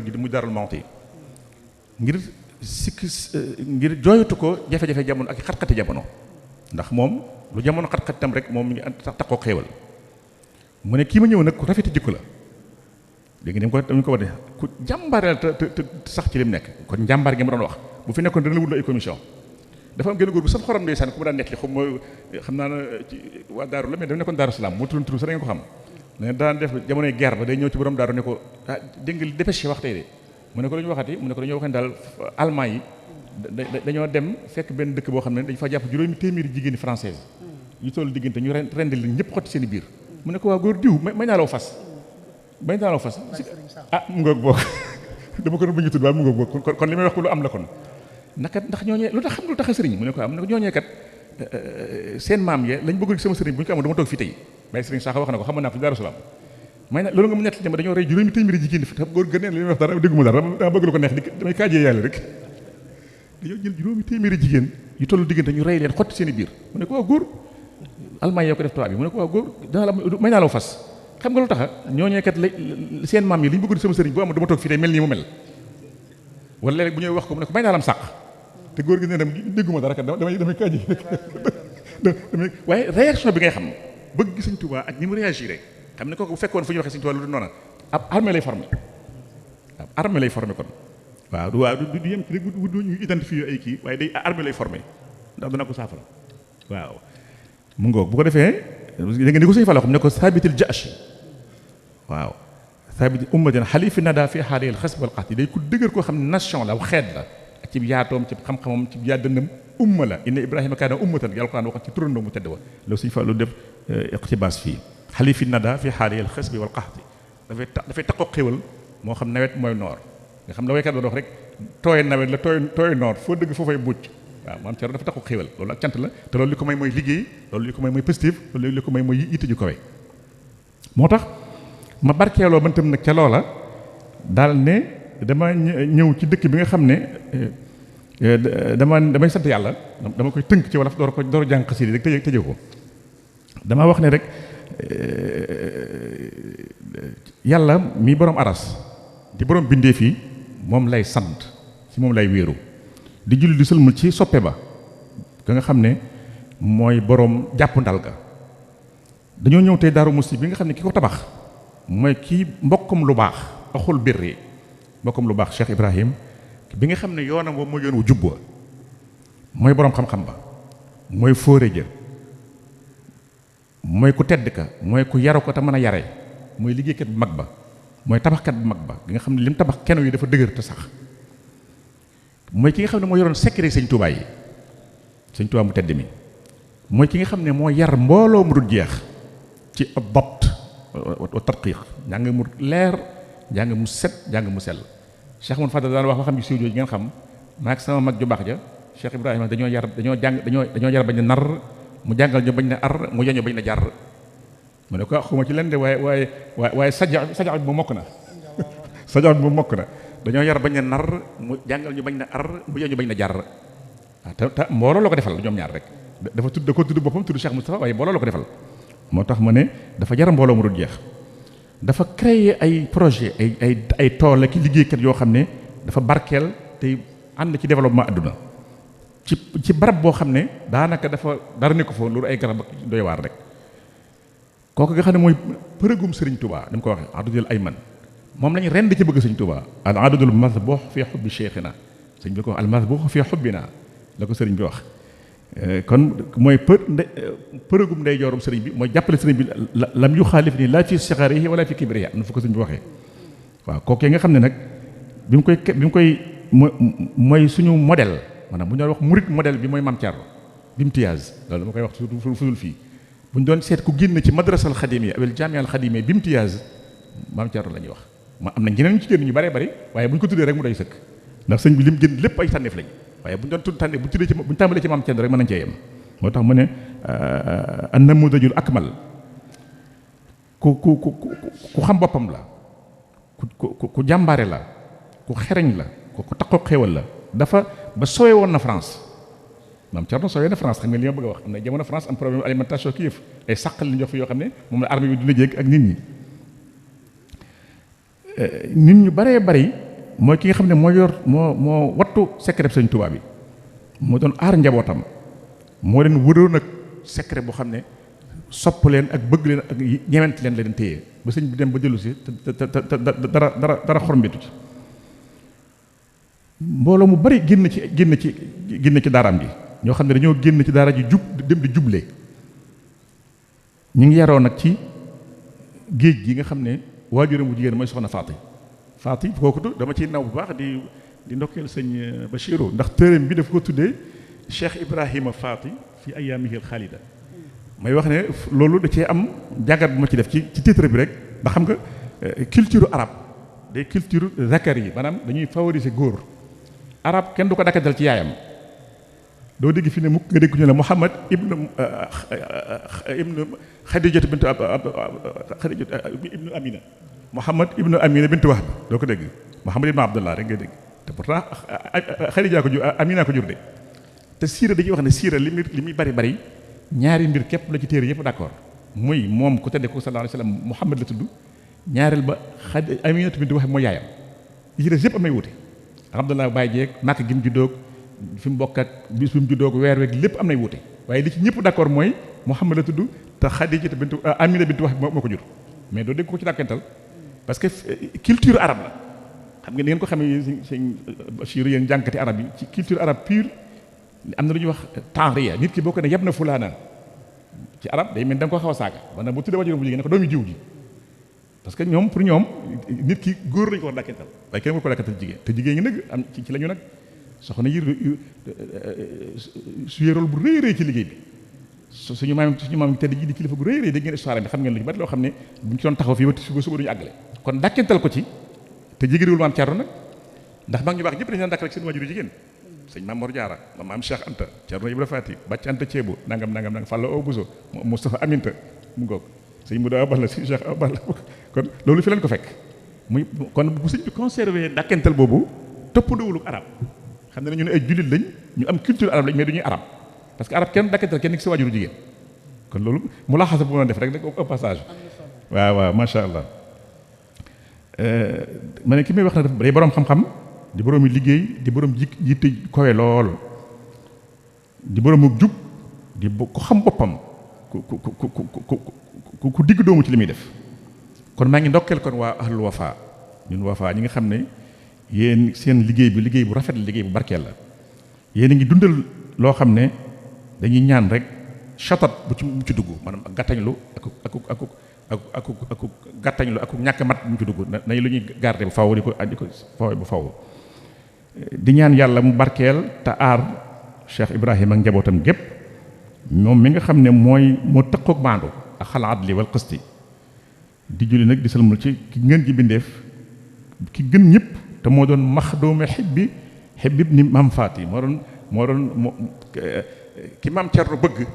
gi mu Daarul Muxti ngir jooyatu ko jafe-jafe jamono ak xat-xati jamono ndax moom lu jamono xat-xat tam rek moom mi ngi taxoo xéewal mu ne kii ma ñëw nag ku rafeti jikko la léegi dañ ko wax ne ku jàmbaareel te sax ci lim nekk kon njàmbaar gi ma doon wax bu fi nekkoon dana la wut ay commission dafa am genn góor bu saf xorom ndeysaan ku mu daan nettali xam naa ci waa daaru la mais dafa nekkoon Daaru Salaam moo tudd sa da ngeen ko xam ne daan def jamonoy guerre ba day ñëw ci borom daaru ne ko dégg nga dépêche wax tey de mu ne ko lu ñu waxati mu ne ko dañoo wax ne daal allemand yi dañoo dem fekk benn dëkk boo xam ne dañ fa jàpp juróomi téeméeri jigéeni française yu toll diggante ñu rendi leen ñëpp xotti seen i biir mu ne ko waa góor diw may naa law fas mu ngoog boog dama ko doon bañ a tudd waaye mu ngoog boog kon li may wax ko lu am la kon ndax ñooñee lu tax xam nga lu tax a sëriñ mu ne ko am ne ko ñooñee kat seen maam ya lañ bëgg sama sëriñ bu ñu ko amoon dama toog fii tey bàyyi sëriñ Sakho wax na ko xam naa ko ci Daaru Salaam may na loolu nga mu nett jëm dañoo rey juróomi téeméeri jigéen fi góor gën li may wax dara dégguma dara dama bëgg lu ko neex damay kaajee yàlla rek dañoo jël juróomi téeméeri jigéen yu tollu diggante ñu rey leen xotti seen i biir mu ne ko waaw góor almaañ yoo ko def tubaab bi mu ne ko waaw góor dana la may naa law fas xam nga lu tax ñooñee kat seen maam yi li ñu bëgg sama sëriñ bu am dama toog fii tey mel nii mu mel wala léeg bu ñëw wax ko mu ne ko may naa lam sàq te góor gi ne dem dégguma dara kat damay kaaj waaye réaction bi ngay xam bëgg Sëñ Tuubaa ak ni mu réagir rek xam ne kooku bu fekkoon fu ñu waxee Sëñ Tuubaa lu du noona ab armée lay formé kon waaw du yem ci rek du ñu identifier ay kii waaye day armée lay formé ndax dana ko saafara waaw mu ngoog bu ko defee da nga ni ko Sëñ Fallu xam ne ko saabitil jaashi waaw saabit ummatin xalifi nada fi xaalil xas wal xaat yi day ku dëgër koo xam ne nation la xeet la ci yaatoom ci xam-xamam ci yaadënam umma la inna ibrahima kaana ummatan yàlla ko daan waxoon ci turandoo mu tedd wa loolu Sëñ Fallu def iqtibaas fii xalifi nada fi xaalil xas bi wal xaat yi dafay taqoo xéwal moo xam nawet mooy noor nga xam ne waykat doon wax rek tooy nawet la tooy noor foo dëgg foofay mucc waaw maam Cerno dafa taqoo xéwal loolu ak cant la te loolu li ko may mooy liggéey loolu li ko may mooy positif loolu li ko may mooy yitte ju kawe moo tax ma barkeeloo man tam nag ca loola daal ne dama ñëw ci dëkk bi nga xam ne damay sant yàlla dama koy tënk ci wolof door jàng xasida rek tëje ko dama wax ne rek yàlla mi borom aras di borom bindee fii moom lay sant ci moom lay wéeru di julli di sëlmal ci soppe ba ka nga xam ne mooy borom jàpp ndal ga dañoo ñëw tey Daaru Musti bi nga xam ne ki ko tabax mooy kii mbokkam lu baax axul birri mbokkam lu baax Cheikh Ibrahim bi nga xam ne yoonam wa mooy yoon wu jubba mooy boroom xam-xam ba mooy fóore ja mooy ku tedd ka mooy ku yaru ko te mën a yare mooy liggéeykat bu mag ba mooy tabaxkat bu mag ba bi nga xam ne li mu tabax kenn yi dafa dëgër te sax mooy ki nga xam ne moo yoroon secret Sëñ Tuubaa yi Sëñ Tuubaa mu tedd mi mooy ki nga xam ne moo yar mbooloo mu dul jeex ci ab dabt wa tadqiq njàng mu leer njàng mu set njàng mu sell Cheikh Mouhamed Fadal daan wax waxam ji siiw jooju ngeen xam maa ak sama mag ju baax ja Cheikh Ibrahima dañoo yar bañ na nar mu jàngal ñu bañ na ar mu yoñu bañ na jar mu ne ko xuma ci leen de waaye saja bi mu mokk na saja bi mu mokk na dañoo yar bañ na nar mu jàngal ñu bañ na ar mu yoñu bañ na jar waaw te mbooloo la ko defal ñoom ñaar rek da ko tudd boppam tudd Cheikh Moustapha waaye mbooloo la ko defal moo tax ma ne dafa jar mbooloo mu dul jeex dafa créer ay projet ay tool ak liggéeykat yoo xam ne dafa barkeel tey ànd ci développement adduna ci barab boo xam ne daanaka dafa dara ne ko fa loolu ay garab ak doy waar rek kooku nga xam ne mooy përëgum Sëriñ Touba dama ko waxee adudul ayman moom lañu rend ci bëgg Sëriñ Touba al adudul mazbuh fi hubbi cheikhina sëñ bi ko al mazbuh fi hubbina la ko sëriñ bi wax kon mooy përëgum ndey joorum sëriñ bi mooy jàppale sëriñ bi lam yu xaalif nii laa fi sigharihi wala fi kibrihi am na fu ko sëriñ bi waxee waaw kooku nga xam ne nag bi mu koy mooy suñu modèle maanaam bu ñu doon wax murit modèle bi mooy Maam Cerno bimtiyaaz loolu ma koy wax fudul fii bu ñu doon seet ku génn ci madrasal xadimiya awel jaami al xadimiya bimtiyaaz Maam Cerno la ñuy wax ma am na ñeneen ñu ci génn ñu bëree bëri waaye bu ñu ko tuddee rek mu doy sëkk ndax sëñ bi lim génn lépp ay tànneef lañ waaye bu ñu doon tànnee bu ñu tàmbalee ci Maam Cerno rek mën nañ cee yem moo tax mu ne an namudajul akmal ku xam boppam la ku jàmbaare la ku xereñ la ku taqoo xéewal la dafa ba sowee woon na France Maam Cerno sowee na France xam nga li ma bëgg a wax am na jamono France am problème alimentation kii yëf ay sàqal li ñu jox fi yoo xam ne moom la armée bi du la jéeg ak nit ñu baree bari mooy ki nga xam ne moo yor moo wattu secret Sëñ Tuubaa bi moo doon aar njabootam moo leen wëroon ak secret boo xam ne sopp leen ak bëgg leen ak ñewent leen la leen téye ba sëñ bi dem ba dellu si te dara xormbitu ci mbooloo mu bari génn ci daaraam gi ñoo xam ne dañoo génn ci daara ji jub dem di juble ñu ngi yaroo nag ci géej gi nga xam ne waajuram bu jigéen mooy soxna Faati kooku dama ciy naw bu baax di ndokkeel sëñ Bachiru ndax téereem bi daf ko tuddee Cheikh Ibrahima Faati fi ayaamihi al-xaalida may wax ne loolu da cee am jàngat bu ma ci def ci titre bi rek ndax xam nga culture arabe day culture zakari yi maanaam dañuy favoriser góor arab kenn du ko dakkatal ci yaayam doo dégg fi ne mukk nga dégg ñu ne Muhammad ibnu Xadijatu bintu Amina Muhammad ibnu Amina bintu Wahb doo ko dégg Muhammad ibnu Abdullah rek ngay dégg te pourtant Xadija ko jur Amina ko jur de te siira dañuy wax ne siira li muy bari ñaari mbir képp la ci téere yëpp d'accord muy moom ku tedde ko sallallahu alayhi wasallam Muhammad la tudd ñaareel ba Aminatu bintu Wahb mooy yaayam yi ci des yëpp am nay wuute Abdullah baay jeeg màkk gi mu juddoog fi mu bokk ak bis bi mu juddoog weer weeg lépp am nay wuute waaye li ci ñëpp d'accord mooy Muhammad la tudd te Xadija bintu Amina bintu Wahb moo ko jur mais doo dégg ko ci dàkkantal parce que culture arabe la xam nga ni ngeen ko xamee sëñ Bachir yéen jànkati arab yi ci culture arabe pure am na lu ñuy wax taariya nit ki boo ko ne yab na fulaana ci arab day mel da nga ko xaw a saaga maanaam bu tuddee wajuram bu jigéen ne ko doomi jiw ji parce que ñoom pour ñoom nit ki góor lañu ko war dàkkantal waaye kenn ko dàkkantal jigéen te jigéen ñi nag am ci la ñu nag soxna yi suyee rôle bu rëy rëy ci liggéey bi suñu maam tedd ji di kilifa gu rëy rëy dégg ngeen histoire bi xam ngeen lu ñu bari loo xam ne buñ ci doon taxaw fii ba suba duñu àggale kon dàkkantal ko ci te jigéeniwul maam Cerno nag ndax mag ñu baax ñëpp dañu daan dàkkal ak seen waajuru jigéen sëñ Maam Mor Jaara maam Cheikh Anta Cerno Ibra Faati Bàcc Anta Ceebu nangam Fàllu Aw Buso Moustapha Aminta mu ngoog sëñ Mudu Awa Balla sëñ Cheikh Awa Balla kon loolu fi leen ko fekk muy kon bu sëñ bi conservé dàkkantal boobu toppandowulu arab xam ne ñu ne ay jullit lañ ñu am culture arabe lañ mais du ñuy arab parce que arab kenn dàkkantal kenn ki sa waajuru jigéen kon loolu mu laa xasa bu ma def rek nag au passage waaw macha allah ma ne ki may wax na def day boroom xam-xam di boroomi liggéey di boroom yitte kowe lool di boroomu jub di ko xam boppam ku digg doomu ci li muy def kon maa ngi ndokkeel kon waa ahlul wafa ñun wafa ñi nga xam ne yéen seen liggéey bi liggéey bu rafet la liggéey bu barkeel la yéen a ngi dundal loo xam ne dañuy ñaan rek chatat bu ci dugg maanaam ak gàttañlu ak gàttañlu ak ñàkk mat bu ci dugg nañ lu ñuy garder bu faw di ko faw bu faw di ñaan yàlla mu barkeel te aar Cheikh Ibrahima ak njabootam gépp moom mi nga xam ne moo tëqoog maandu ak xal adli wal qisti di julli nag di salmul ci ki ngeen ji bindeef ki gën ñëpp te moo doon maxdoome xibbi ni maam Faati moo doon ki maam Cerno bëgg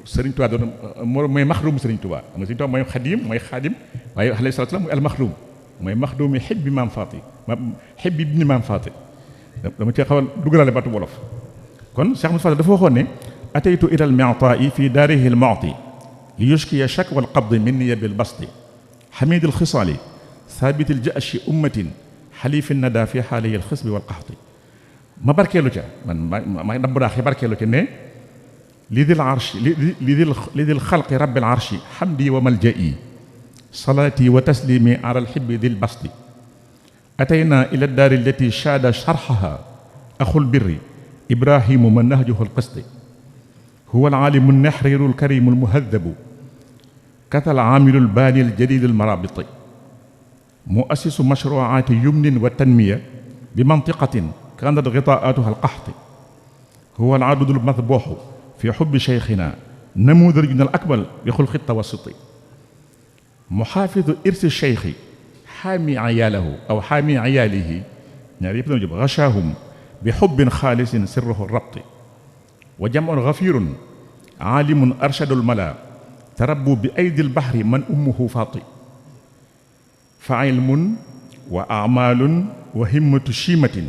Sëriñ Tuubaa doon mooy maxdoomu Sëriñ Tuubaa xam nga Sëriñ Tuubaa mooy xaadim waaye alayhi salaatu salaam mooy almaxdoom mooy maxdoomi xibbi maam Faati xibbi ni maam Faati dama ci xaw a dugalaale baatu wolof kon Cheikh Moussa dafa waxoon ne ataytu ila al-mi'taa'i fi daarihi al-mu'ti li yushkiya shakwa al-qabdi minni bil basti حميد الخصال ثابت الجأش أمة حليف الندى في حالي الخصب والقحط ما بركيلو جا ما نبرا خي بركيلو كني لذي العرش لذي الخلق رب العرش حمدي وملجئي صلاتي وتسليمي على الحب ذي البسط أتينا إلى الدار التي شاد شرحها أخو البر إبراهيم من نهجه القسط هو العالم النحرير الكريم المهذب كذا العامل الباني الجديد المرابط مؤسس مشروعات يمن والتنمية بمنطقة كانت غطاءاتها القحط هو العدد المذبوح في حب شيخنا نموذجنا الأكمل بخلق التوسط محافظ إرث الشيخ حامي عياله أو حامي عياله غشاهم بحب خالص سره الربط وجمع غفير عالم أرشد الملا تربوا بأيدي البحر من أمه فاطي فعلم وأعمال وهمة شيمة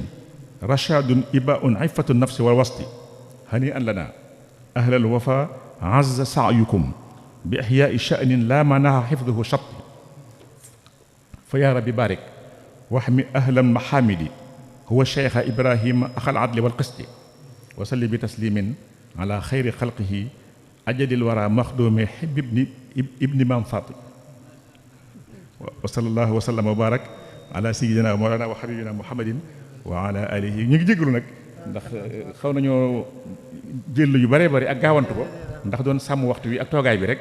رشاد إباء عفة النفس والوسط هنيئا لنا أهل الوفا عز سعيكم بإحياء شأن لا منع حفظه شط فيا رب بارك واحمي أهل المحامد هو الشيخ إبراهيم أخ العدل والقسط وصلي بتسليم على خير خلقه أجد الورى مخدوم حب ابن مام فاطمة وصلى الله وسلم وبارك على سيدنا ومولانا وحبيبنا محمد وعلى آله ñu ngi jégalu nag ndax xaw nañoo jël yu bare bari ak gaawantu ko ndax doon sàmm waxtu wi ak toogaay bi rek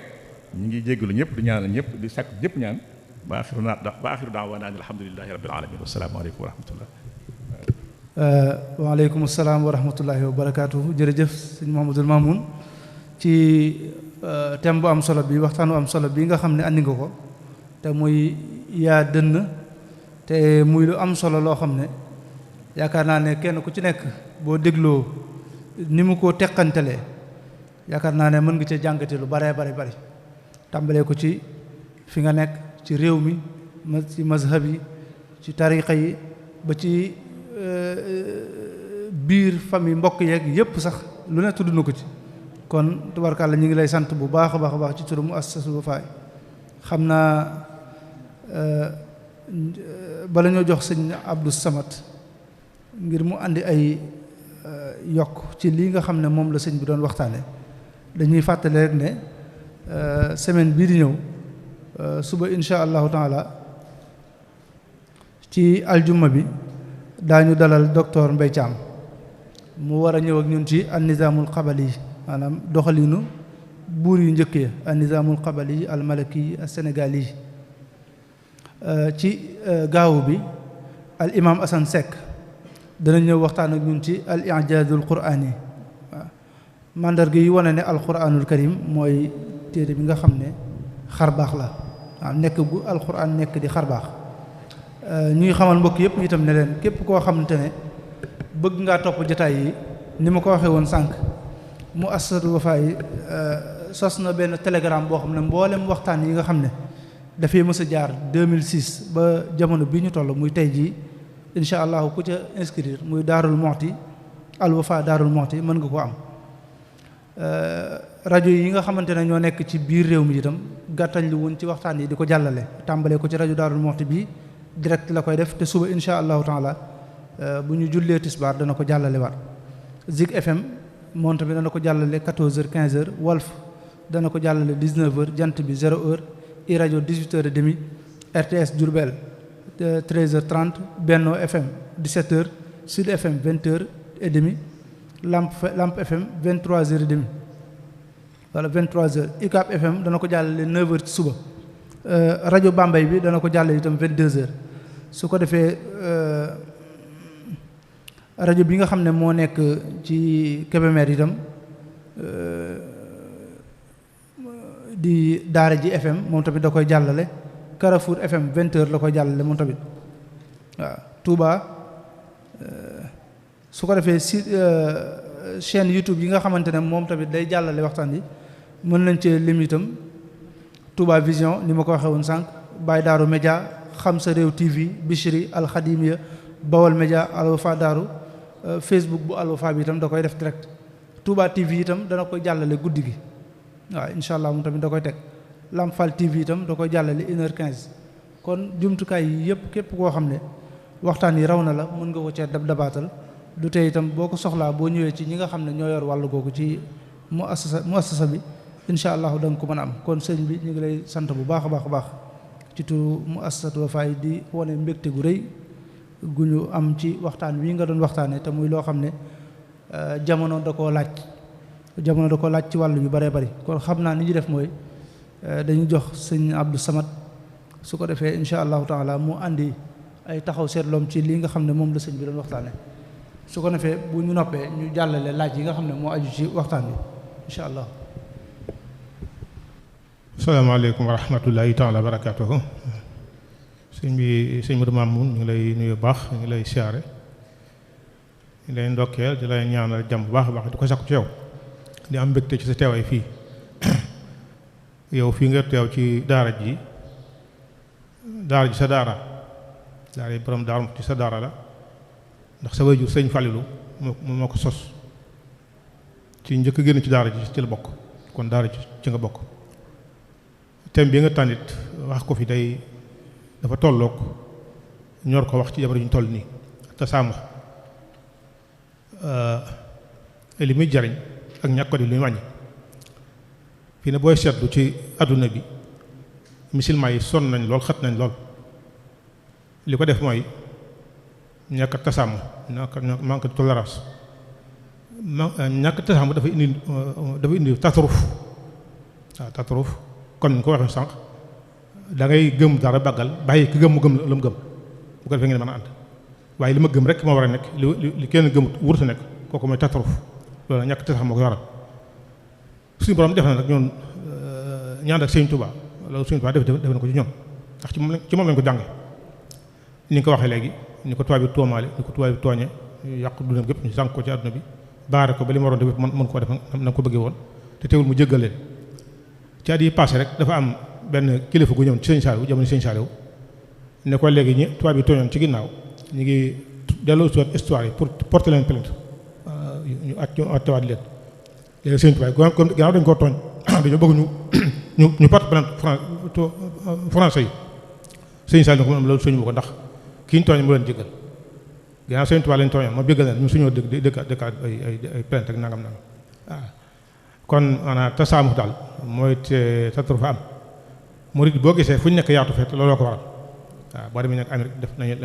ñu ngi jéggalu ñëpp di ñaanal ñëpp di sàkk ñëpp ñaan ba axiru daawaana alhamdulillahi rabbil alamin wassalaamu aleykum wa rahmatullah. waaleykum salaam wa rahmatullahi wa barakaatuhu. jërëjëf sëñ Mouhamadoul Mamoun ci thème bu am solo bi waxtaan bu am solo bi nga xam ne andi nga ko te muy yaa dënn te muy lu am solo loo xam ne yaakaar naa ne kenn ku ci nekk boo dégloo ni mu ko teqantelee yaakaar naa ne mën nga cee jàngate lu bare bari bari tàmbalee ko ci fi nga nekk ci réew mi ci mazhab yi ci tariqa yi ba ci biir famille mbokk yeeg yépp sax lu ne tudd na ko ci. kon tubarkàlla ñu ngi lay sant bu baax a baax a baax ci turu Muassasatul Wafa xam naa bala ñoo jox sëñ Abdou Samad ngir mu andi ay yokk ci lii nga xam ne moom la sëñ bi doon waxtaane dañuy fàttale rek ne semaine bii di ñëw suba insha allahu taala ci aljumma bi daañu dalal docteur Mbaye Thiam mu war a ñëw ak ñun ci an-nizaamul qabali yi maanaam doxalinu buur yu njëkk ya an-nizaamul qabali al malaki al sénégali yi ci gaawu bi al imam Assane Seck dana ñëw waxtaan ak ñun ci al i'jaazul quraani waaw mandarga yi wane ne al quraanul karim mooy téere bi nga xam ne xar baax la waaw nekk gu al quraan nekk di xar baax ñuy xamal mbokk yëpp itam ne leen képp koo xamante ne bëgg ngaa topp jotaay yi ni ma ko waxee woon sànq Muassasatul Wafa yi sos na benn telegram boo xam ne mboolem waxtaan yi nga xam ne dafay mës a jaar 2006 ba jamono bi ñu toll muy tey jii incha allah ku ca inscrire muy Daarul Muxti Al Wafa Daarul Muxti mën nga ko am. rajo yi nga xamante ne ñoo nekk ci biir réew mi itam gàttañ lu woon ci waxtaan yi di ko jàllale tàmbalee ko ci rajo Daarul Muxti bi direct la koy def te suba incha allahu taala bu ñu jullee tisbaar dana ko jàllale waat Zik FM moom tamit dana ko jàllale 14h 15h Walf dana ko jàllale 19h jant bi 0h i rajo 18h30 RTS Diourbel 13h30 Benno FM 17h Sud FM 20h30 Lamp FM 23h30 wala 23h UCAB FM dana ko jàllale 9h ci suba rajo Bambey bi dana ko jàllale itam 22h su ko defee rajo bi nga xam ne moo nekk ci Kébémer itam di Daara ji FM moom tamit da koy jàllale Carrefour FM 20h la koy jàllale moom tamit waaw Touba su ko defee si chaîne YouTube yi nga xamante ne moom tamit day jàllale waxtaan yi mën nañ cee lim itam Touba Vision ni ma ko waxee woon sànq Baye Daaru Média Xam Sa Réew TV Bichri Al Khadimiya Bawal Média Al Wafa Daaru Facebook bu Al Wafa bi itam da koy def direct Touba TV itam dana koy jàllale guddi gi waaw incha allah moom tamit da koy teg Lamp Fall TV itam da koy jàllale 1h15 kon jumtukaay yi yëpp képp koo xam ne waxtaan yi raw na la mën nga ko cee dabaatal du tey itam boo ko soxlaa boo ñëwee ci ñi nga xam ne ñoo yor wàllu googu ci muassasa bi incha allah da nga ko mën a am kon sëñ bi ñu ngi lay sant bu baax a baax a baax ci turu Muassasatul Wafa di wane mbégte gu rëy gu ñu am ci waxtaan wi nga doon waxtaanee te muy loo xam ne jamono da koo laaj ci wàllu yu bëree bëri kon xam naa ni ñu def mooy dañu jox sëñ Abdou Samad su ko defee incha allahu taala mu andi ay taxaw seetloom ci lii nga xam ne moom la sëñ bi doon waxtaanee su ko defee bu ñu noppee ñu jàllale laaj yi nga xam ne moo aju ci waxtaan bi incha allah. asalaamaaleykum wa rahmatullahi taala wa barakaatuhu sëñ Modou Mamoun ñu ngi lay nuyu baax ñu ngi lay siyaare ñu lay ndokkeel di lay ñaanal jàmm bu baax a baax di ko sakku ci yow di am mbégte ci sa teewaay fii yow fii nga teew ci daara ji sa daara yi borom daaru ci sa daara la ndax sa waajur sëñ Falilu moo ko sos ci njëkk a génn ci daara ji ci la bokk kon daara ji ci nga bokk thème bi nga tànnit wax ko fi day dafa tolloog ñor ko wax ci jamono ñu toll nii tasaamux li muy jariñ ak ñàkk ko di lu muy wàññi fii ne booy seetlu ci adduna bi musulman yi sonn nañ lool xat nañ lool li ko def mooy ñàkk tasaamux manque de tolérance ñàkk tasaamu dafa indi tasaruf waaw tasaruf comme ni ko waxee sànq da ngay gëm dara baggal bàyyi ki gëm mu gëm la mu gëm bu ko defee ngeen mën a ànd waaye li ma gëm rek moo war a nekk li kenn gëmut wurta nekk kooku mooy tasaruf loolu ñàkk tasaamu moo koy waral suñu borom def na nag ñoon ñaan ak Sëñ Tuubaa loolu Sëñ Tuubaa def na ko ci ñoom ndax ci moom lañ ko jànge ni nga ko waxee léegi ni ko tubaab bi toomaale ni ko tubaab bi tooñe ñu yàq dundam gépp ñu sànq ko ci àdduna bi baare ko ba li ma waroon def mën koo def na ko bëggee woon te teewul mu jéggal leen ci at yi passé rek dafa am benn kilifa gu ñëw ci Sëñ Saaliw jamono Sëñ Saaliw ne ko léegi ñi tubaab bi tooñoon ci ginnaaw ñu ngi delloo si waat histoire yi pour porter leen plainte ñu attewaat leen léegi Sëñ Tuubaa comme ginnaaw dañu koo tooñ dañoo bëgg ñu porte plainte français yi Sëñ Saaliw ko am loolu suñu ko ndax ki ñu tooñ mu leen jéggal ginnaaw Sëñ Tuubaa lañ tooñoon ma jéggal leen ñu suñoo dëkkaat ay plainte ak nangam waaw kon maanaam tasaamu daal mooy tatur fa am murid boo gisee fu ñu nekk yaatu fet looloo ko waral waaw boo demee nekk Amérique def nañu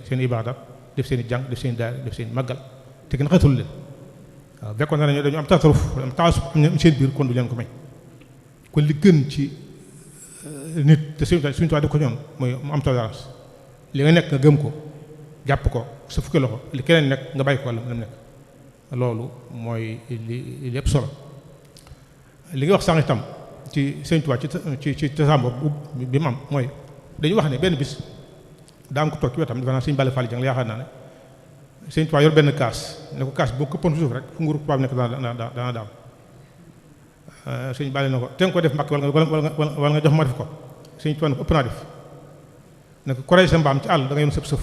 seen ibaada def seen i jàng def seen i daal def seen i màggal te kenn xetul leen waaw fekkoon na dañu am tasaruf am taasub am seen biir kon du leen ko may kon li gën ci nit te suñu toit def ko ñoom mooy mu am tolérance li nga nekk nga gëm ko jàpp ko sa fukki loxo li keneen nekk nga bàyyi ko walla mu nekk loolu mooy li lépp solo li nga wax sànq itam ci Sëñ Tuubaa ci tasaambor bi mu am mooy dañu wax ne benn bis daa am ko toog ci wetam dafa naa Sëñ Balla Fall Jang la yaakaar naa ne Sëñ Tuubaa yor benn kaas ne ko kaas boo këppoon suuf rek fu nguuru tubaab nekk dana daal Sëñ Balla na ko te nga ko def Mbàkke wala nga jox ma def ko Sëñ Tuubaa ne ko ëpp naa def ne ko korey sa mbaam ci àll da nga yoon sëf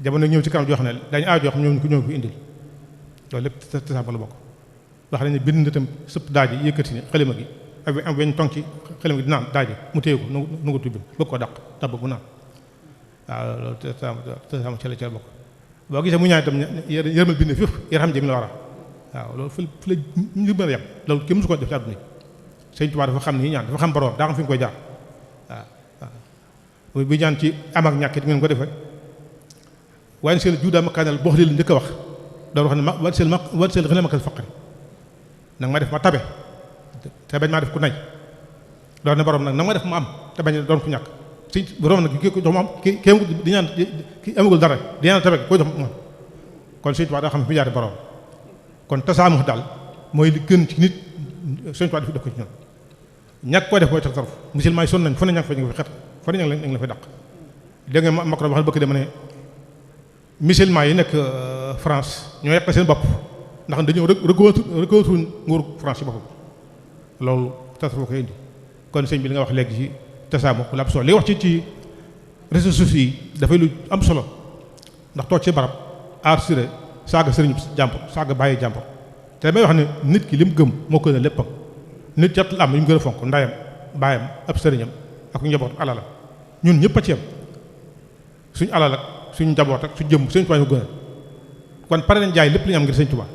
jamono ñëw ci kanam joo xam ne dañu aaj joo xam ñoo ko indil loolu lépp tasaambor la bokk wax nañ ne bind na tam sëpp daaj yi yëkkati ni xalima gi am weñ tong ci xalima gi di naan daaj mu téye ko nu nga tubbi bëgg koo dàq tab mu naan waaw loolu tasaambor ci la bokk boo gisee mu ñaan itam yërmal bind fépp yaram jëm la war a waaw loolu fu la ñu mën a yem loolu kenn musu ko def ci àdduna Sëñ Tuubaa dafa xam ni ñaan dafa xam borom daa xam fi nga koy jaar waaw bu ñaan ci am ak ñàkk it ngeen ko defee waaye seen juudaa makaanal boo xam ne la njëkk a wax doon wax ne wan seen xëy makal faqri nag ma def ma tabe te bañ maa def ku nay doon ne borom nag nag ma def ma am te bañ doon ku ñàkk si borom nag ki ko jox ma am ki di ñaan ki amagul dara di ñaan tabe koy jox ma am kon Sëñ Tuubaa daa xam ne fi jaare borom kon tasaamu daal mooy li gën ci nit Sëñ Tuubaa def ko ci ñoom ñàkk koo def mooy tax tarf musulman yi sonn nañ fu ne ñàkk fa ñu ngi fi xet fu ne ñàkk la fay dàq dégg nga Macron wax bëgg dama ne musulman yi nekk France ñoo yàq seen bopp ndax dañoo reconnaître nguuru France ci boppam loolu tasawuf koy indi kon sëñ bi li nga wax léegi ci tasaamu la am solo li wax ci réseaux sociaux yi dafay lu am solo ndax toog ci barab enregistré saaga sëriñ jàmbur saaga bàyyi jàmbur te damay wax ne nit ki li mu gëm moo ko ne léppam nit jot la am yi mu gën a fonk ndayam baayam ab sëriñam ak njaboot alalam ñun ñëpp a ci yem suñu alal ak suñu njaboot ak suñu jëmm Sëñ Tuubaa ñu gën a kon pare nañ jaay lépp li ñu am ngir Sëñ Tuubaa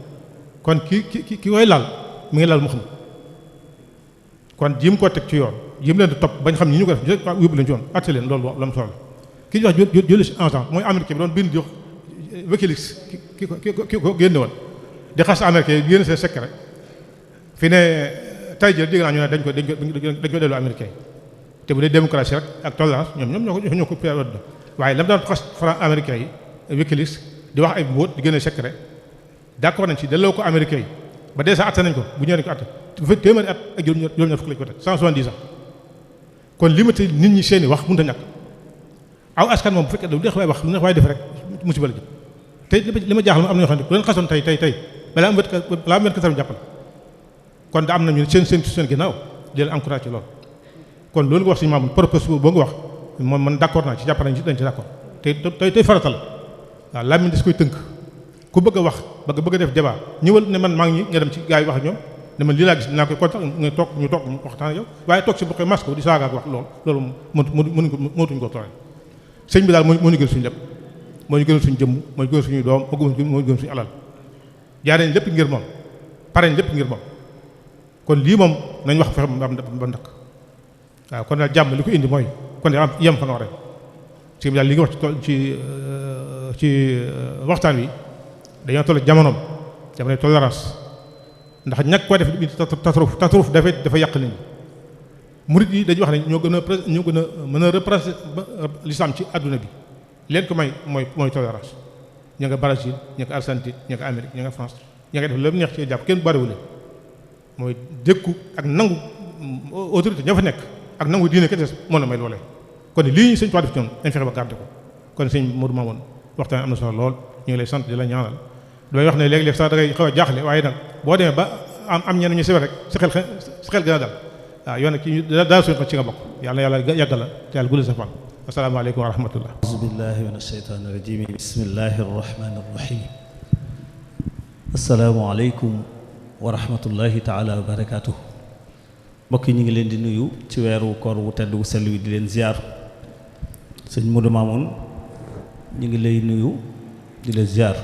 kon ki koy laal mi ngi laal mu xam kon jéem koo teg ci yoon jéem leen di topp bañ xam ni ñu ko def yóbbu leen ci yoon atte leen loolu la mu solo ki ñuy wax jëli si en mooy américain bi doon bind jox Wikileaks ki ko génne woon di xas américain yi génne seen secret fi ne tey jii dégg naa ñu ne dañ ko delloo américain te bu dee démocratie rek ak tolérance ñoo ko waaye lam daan xas franc américain yi Wikileaks di wax ay mbóot di génne secret d'accord nañ ci delloo ko américain yi ba dee sax atte nañ ko bu ñëwee nañ ko atte bu fekk téeméeri at ak juróom-ñaar fukk lañ ko teg 170 ans kon limité nit ñi seeni wax mënut a ñàkk aw askan moom bu fekkee lu neex waay wax lu neex waay def rek musiba la jëm te li ma jaaxal am na ñoo xam ne ku leen xasoon tey balaa am wet kasaram jàppal kon da am nañu seen ginnaaw di leen encouragé loolu kon loolu nga wax si maam propos boo nga wax moom man d'accord naa ci jàpp nañ ci dañ ci d'accord tey farata la waaw làmmiñ des koy tënk ku bëgg a wax bëgg a def débat ñëwal ne man maa ngi nga dem ci gars yi wax ak ñoom ne man lii laa gis dinaa koy kontaan nga toog ñu waxtaan ak yow waaye toog si bu koy masque di saaga ak wax loolu mënuñ ko tooree sëñ bi daal moo ñu gën suñu lépp moo ñu gën suñu jëmm moo ñu gën suñu doom moo ñu gën suñu alal jaaree lépp ngir moom pareñ lépp ngir moom kon lii moom nañ wax fexe ba ndakk waaw kon daal jàmm li ko indi mooy kon am yem fa nga war a sëñ bi daal li nga wax ci waxtaan wi dañoo toll jamonoom jamonoy tolérance ndax ñàkk koo def tasaruf dafa yàq nit ñi. murid yi dañuy wax ne ñoo gën a mën a représenter l'islam ci adduna bi leen ko may mooy tolérance. ña nga Brésil ña nga Argentine ña nga Amérique ña nga France ña nga def lépp neex ci jàpp kenn bariwul mooy dékku ak nangu autorité ña fa nekk ak nangu diine ke des moo na may loolee. kon lii ñu sëñ Tuubaa def ñoom dañ fexe ba garder ko kon sëñ Modou Mamoune waxtaan am na solo lool ñu ngi lay sant di la ñaanal damay wax ne léegi-léeg sax da ngay xaw a jaaxle waaye nag boo demee ba am ñenn ñu si rek sa xel gën a dal waaw yoon nag ci daal suñu ko ci nga bokk yàlla yàggal la te yàlla guddal sa fan. asalaamaaleykum wa rahmatullah. auzu billahi min asheytaani rajim bismillahi arrahmani arrahim. asalaamaaleykum wa rahmatullahi taala wa barakatuh. mbokk yi ñu ngi leen di nuyu ci weeru koor wu tedd wu sell wi di leen ziar. sëñ Modou Mamoune ñu ngi lay nuyu di la ziar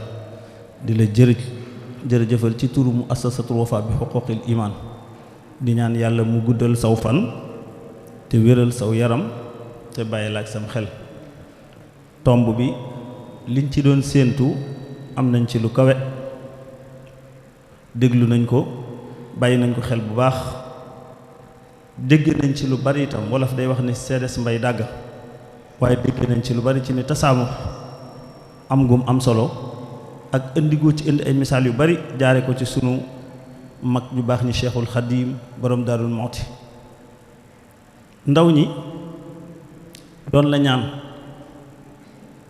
di la jërëjëfal ci turu mu assasatul wafa bi xuquqil iman di ñaan yàlla mu guddal saw fan te wéral saw yaram te bàyyi laaj sam xel. tomb bi liñ ci doon séentu am nañ ci lu kawe déglu nañ ko bàyyi nañ ko xel bu baax dégg nañ ci lu bari itam wolof day wax ne seedes mbay dàgg waaye dégg nañ ci lu bari ci ne tasaamu am gum am solo ak indigoo ci indi ay misaal yu bari jaare ko ci sunu mag ñu baax ñi Cheikhul Khadim borom Daarul Muxti ndaw ñi doon la ñaan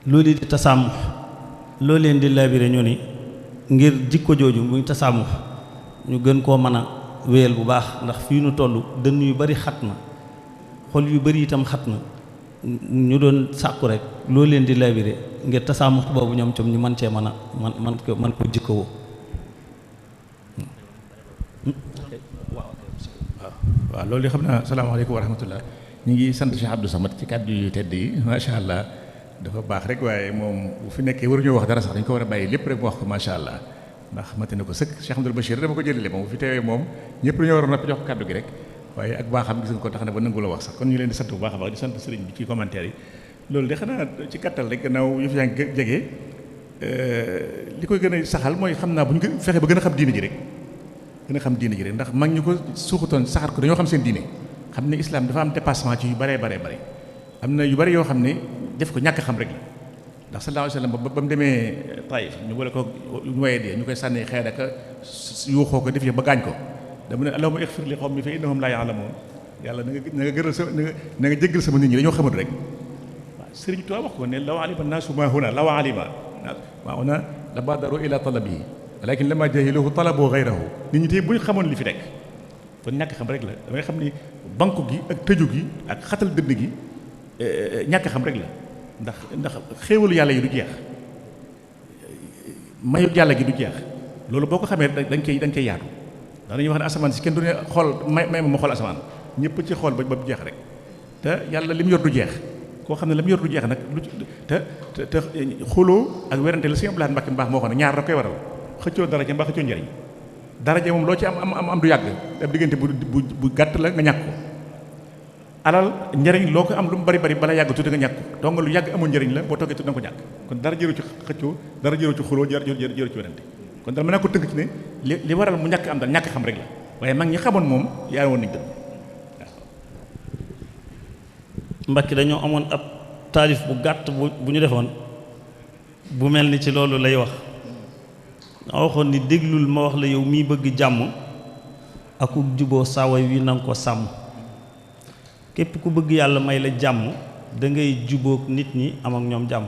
loolu di tasaamu loo leen di labiré ñu ni ngir jikko jooju muy tasaamu ñu gën koo mën a wéyal bu baax ndax fii nu toll dënn yu bari xat na xol yu bari itam xat na ñu doon sàkku rek loo leen di labiré ngir tasaamu boobu ñoom tam ñu mën cee mën a man ko jikkoo. waaw loolu di xam naa salaamaaleykum wa rahmatullah ñu ngi sant Cheikh Abdou Samad ci kàddu yu tedd yi macha allah dafa baax rek waaye moom bu fi nekkee waruñoo wax dara sax dañ ko war a bàyyi lépp rek mu wax ko macha allah ndax mate na ko sëkk Cheikh Abdoul Bachir dama ko jëlale moom bu fi teewee moom ñëpp dañoo war a noppi jox ko kàddu gi rek waaye ak baaxam gis nga ko tax na ba nangu la wax sax kon ñu leen di sant bu baax a baax di sant sëriñ bi ci commentaire yi loolu de xanaa ci gàttal rek gannaaw yu fi yaa ngi jege li koy gën a saxal mooy xam naa bu ñu fexe ba gën a xam diine ji rek gën a xam diine ji rek ndax mag ñu ko suuxatoon saxaat ko dañoo xam seen diine xam ne islam dafa am dépassement ci yu bare am na yu bari yoo xam ne def ko ñàkk xam rek la ndax sallallahu alayhi wa sallam ba mu demee Taïf ñu boole ko ñu waye dee ñu koy sànni xeer ak yuuxoo ko def ba gaañ ko dama ne allahumma ighfir li qawmi fa innahum la ya'lamun yàlla na nga gëral sa na nga jéggal sama nit ñi dañoo xamul rek waaw Sëriñ Tuubaa wax ko ne law alima naasu ma huna law alima ma huna la badaru ila talabihi walakin lama jahiluhu talabu ghayrahu nit ñi tey bu ñu xamoon li fi nekk kon ñàkk xam rek la damay xam ni banku gi ak tëju gi ak xatal dënn gi ñàkk xam rek la ndax xéewalu yàlla yi du jeex mayu yàlla gi du jeex loolu boo ko xamee dañ koy yaatu ndax dañuy wax ne asamaan si kenn du ne xool may ma xool asamaan ñëpp ci xool ba mu jeex rek te yàlla li mu yor du jeex koo xam ne la mu yor du jeex nag lu te xuloo ak werante la Sëñ Abdou Lahad Mbacké mbaax moo xam ne ñaar da koy waral xëccoo daraja mbaa xëccoo njariñ daraja moom loo ci am du yàgg ab diggante bu gàtt la nga ñàkk ko alal njariñ loo ko am lu mu bari bala yàgg tuuti nga ñàkk ko donc lu yàgg amul njariñ la boo toggee tuuti da nga ko ñàkk kon dara jëru ci xëccoo dara jëru ci xuloo jëru ci werante kon dal mën naa ko tënk ci ne li waral mu ñàkk am dal ñàkk xam rek la waaye mag ñi xamoon moom yaa woon nañ dëgg waaw. Mbacke dañoo amoon ab taarif bu gàtt bu ñu defoon bu mel ni ci loolu lay wax nga waxoon ni déglul ma wax la yow miy bëgg jàmm akuk juboo saaway wi nanga ko sàmm képp ku bëgg yàlla may la jàmm da ngay jubóog nit ñi am ak ñoom jàmm.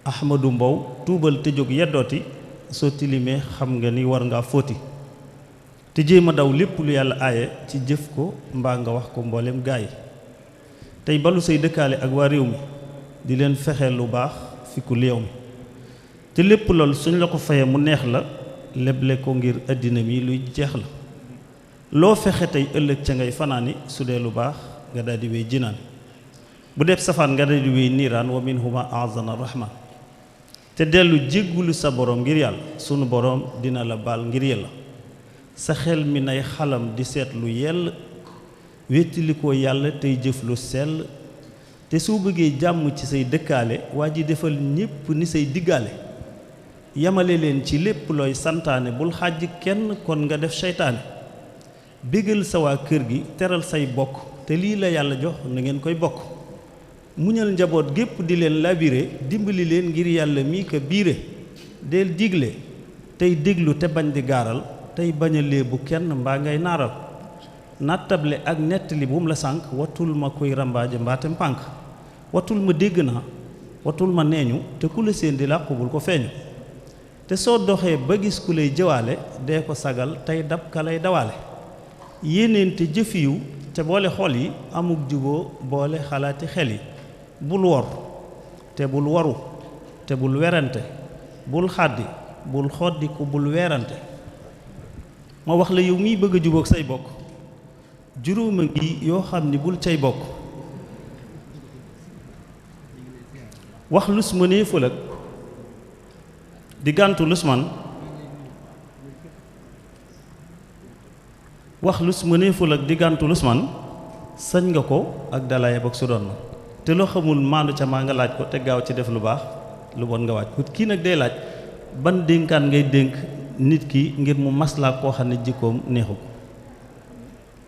Ahmadou Mbow tuubal te jóg yeddooti soo tilimee xam nga ni war ngaa fóoti te jéem a daw lépp lu yàlla aaye ci jëf ko mbaa nga wax ko mboolem gaa yi tey balu say dëkkaale ak waa réew mi di leen fexe lu baax fi ku léew mi te lépp loolu suñ la ko fayee mu neex la leble ko ngir àddina mi luy jeex la loo fexe tey ëllëg ca ngay fanaani su dee lu baax nga daal di wéy jinaan bu def safaan nga daal di wéy niiraan wa minhuma azana rahman te dellu jéggulu sa borom ngir yàlla sunu borom dina la baal ngir yàlla sa xel mi nay xalam di seet lu yell wéttili ko yàlla tey jëf lu sell te soo bëggee jàmm ci say dëkkaale waa ji defal ñépp ni say diggaale yamale leen ci lépp looy santaane bul xàjj kenn kon nga def seytaane bégal sa waa kër gi teral say bokk te lii la yàlla jox na ngeen koy bokk muñal njaboot gépp di leen labiré dimbali leen ngir yàlla mii ko biire del digle tey déglu te bañ di gaaral tey bañ a léebu kenn mbaa ngay naaral nattable ak nettali bu mu la sànk watul ma koy rambaaje mbaatem pànk watul ma dégg naa watul ma neeñu te ku la seen di làqu bul ko feeñu te soo doxee ba gis ku lay jëwaale dee ko sagal tey dab ka lay dawaale yéeneente jëf yiw te boole xol yi amuk juboo boole xalaati xel yi bul wor te bul waru te bul werante bul xàddi bul xoddiku bul weerante ma wax la yow miy bëgg a jubóog say bokk juróoma ngi yoo xam ni bul cay bokk wax lus mënee fëlëg di gàntu lus man wax lus mënee fëlëg di gàntu lus man sañ nga ko ak dalaye bak su doon na te loo xamul maandu ca maa nga laaj ko te gaaw ci def lu baax lu bon nga waaj ko kii nag day laaj ban dénkaan ngay dénk nit ki ngir mu maslaa koo xam ne jikkoom neexu ko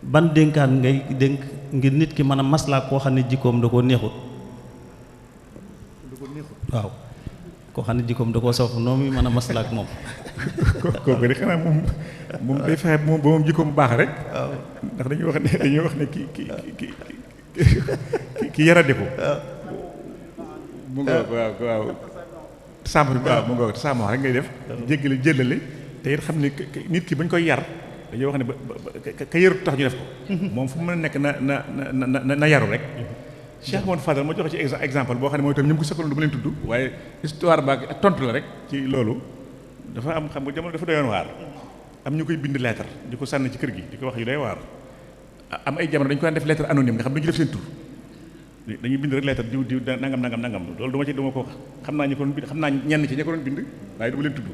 ban dénkaan ngay dénk ngir nit ki mën a maslaa koo xam ne jikkoom da koo neexut waaw koo xam ne jikkoom da koo sof noo muy mën a maslaa ak moom kooku de xanaa moom day fexe ba moom jikkoom baax rek waaw ndax dañuy wax ne ki yarade ko mu nga waaw sàmm waaw mu nga sàmm rek ngay def jéggale jëllale te it xam ne nit ki bañ koy yar dañuy wax ne ba ka yarut tax ñu def ko moom fu mu mën a nekk na yaru rek Cheikh Mouhamadou Fadal moo joxe ci exemple boo xam ne mooy itam ñu ngi ko sokkaloon du ma leen tudd waaye histoire ba ak tontu la rek ci loolu dafa am xam nga jamono dafa doyoon waar am ñu koy bind lettre di ko sànni ci kër gi di ko wax yu doy waar am ay jamono dañu ko daan def lettre anonyme nga xam dañu def seen tur dañuy bind rek lettre diw nangam loolu duma ko xam naa ñu ko doon bind xam naa ñenn ci ña ko doon bind waaye duma leen tudd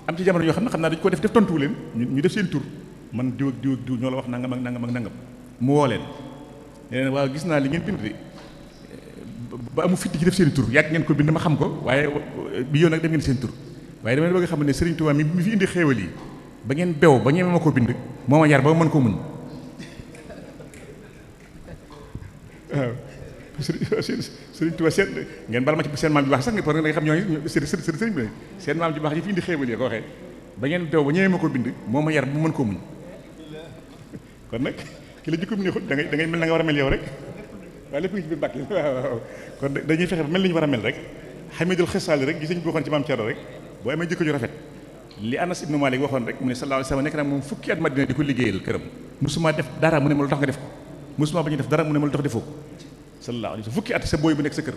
am ci jamono yoo xam ne dañu ko def tontuwu leen ñu def seen tur man diw ak diw ñoo la wax nangam ak nangam mu woo leen leen waaw gis naa li ngeen bind de ba amu fitti ci def seen tur yàgg ngeen ko bind ma xam ko waaye bi yow nag dem ngeen seen tur waaye dama bëgg xam ne Serigne Touba mi fi indi xéewal yi ba ngeen bew ba ñeme ma ko bind moo ma yar ba ma mën ko muñ waaw Serigne Touba seen ngeen bal ma ci seen maam ju baax sax nga par nga xam ñooñu sëriñ bi seen maam ju baax yi fi indi xéewal yi ko waxee ba ngeen bew ba ñeme ma ko bind moo ma yar ba ma mën ko muñ kon nag ki la jikkoom neexut da ngay mel na nga war a mel yow rek waaye lépp ngi ci biir Mbàkke waaw kon dañuy fexe ba mel ni ñu war a mel rek xamidul xisaali rek gis nañ ko waxoon ci maam Thierno rek boo amee jikko ju rafet li Anas ibnu Malik waxoon rek mu ne sallallahu alayhi wa sallam nekk na moom fukki at Madina di ko liggéeyal këram musuma def dara mu ne ma lu tax nga def ko musuma bañu def dara mu ne ma lu tax defoo ko sallallahu alayhi wa sallam fukki at sa booy bu nekk sa kër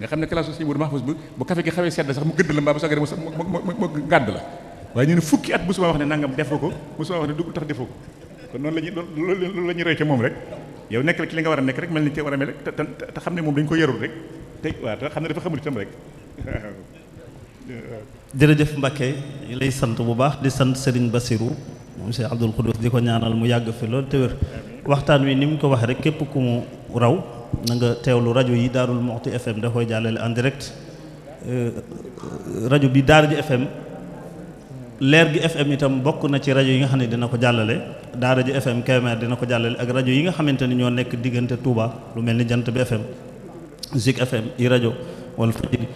nga xam ne classe si Modou Mahfouz bu café gi xawee sedd sax mu gëdd la mbaa ba soo mu gàdd la waaye ñu ne fukki at musuma wax ne nangam defoo ko musuma wax ne du tax defoo ko kon noonu loolu la ñuy roy ca moom rek yow nekk rek ci li nga war a nekk rek mel ni ci war a mel rek te xam ne moom dañ ko yarul rek te waaw te xam ne dafa xamul itam rek jërëjëf Mbacke lay sant bu baax di sant Serigne Bassirou moom Cheikh Abdoul Khoudous di ko ñaanal mu yàgg fi loolu te wér waxtaan wi ni mu ko waxee rek képp ku mu raw na nga teewlu rajo yi Daarul Muxti FM da koy jàllale en direct rajo bi Daara ji FM leer gi FM itam bokk na ci rajo yi nga xam ne dina ko jàllale Daara ji FM Kébémer dina ko jàllale ak rajo yi nga xamante ni ñoo nekk diggante Touba lu mel ni Jant bi FM Zik FM i rajo wala Fajri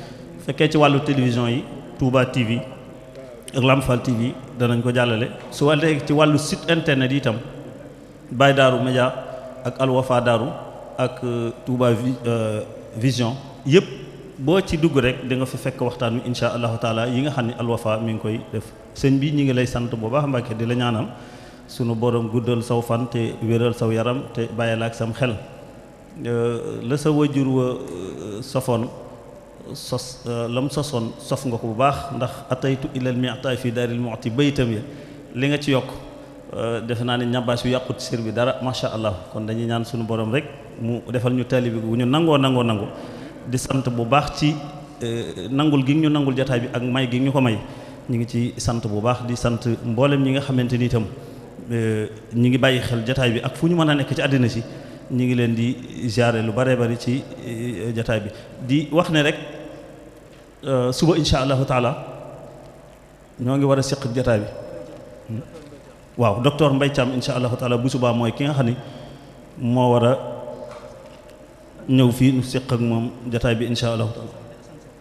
fekkee ci wàllu télévision yi Touba TV ak Lamfal TV danañ ko jàllale su wàllee ci wàllu site internet yi itam Baye Darou Média ak Alwafa Darou ak Touba Vision yëpp boo ci dugg rek di nga fi fekk waxtaan wi insha allahu taala yi nga xam ne Alwafa mi ngi koy def sëñ bi ñi ngi lay sant bu baax Mbàkke di la ñaanal sunu borom guddal saw fan te wéral saw yaram te bàyyi la ak sam xel la sa wajur wa sofoon lam sosoon sof nga ko bu baax ndax ataytu ilal mi'ta fi daaril mu'ti baytam ya li nga ci yokk defe naa ne ñabaas yu yàqut sir bi dara masha allah kon dañuy ñaan sunu borom rek mu defal ñu taalibe bu ñu nangoo di sant bu baax ci nangul gi ñu nangul jataay bi ak may gi ñu ko may ñu ngi ci sant bu baax di sant mboolem ñi nga xamante ni itam ñi ngi bàyyi xel jataay bi ak fu ñu mën a nekk ci àddina si ñi ngi leen di jaare lu bare bari ci jataay bi di wax ne rek suba insha allahu taala ñoo ngi war a seq jataay bi waaw docteur Mbaye Thiam insha allahu taala bu subaa mooy ki nga xam ni moo war a ñëw fii nu seq ak moom jataay bi insha allahu taala.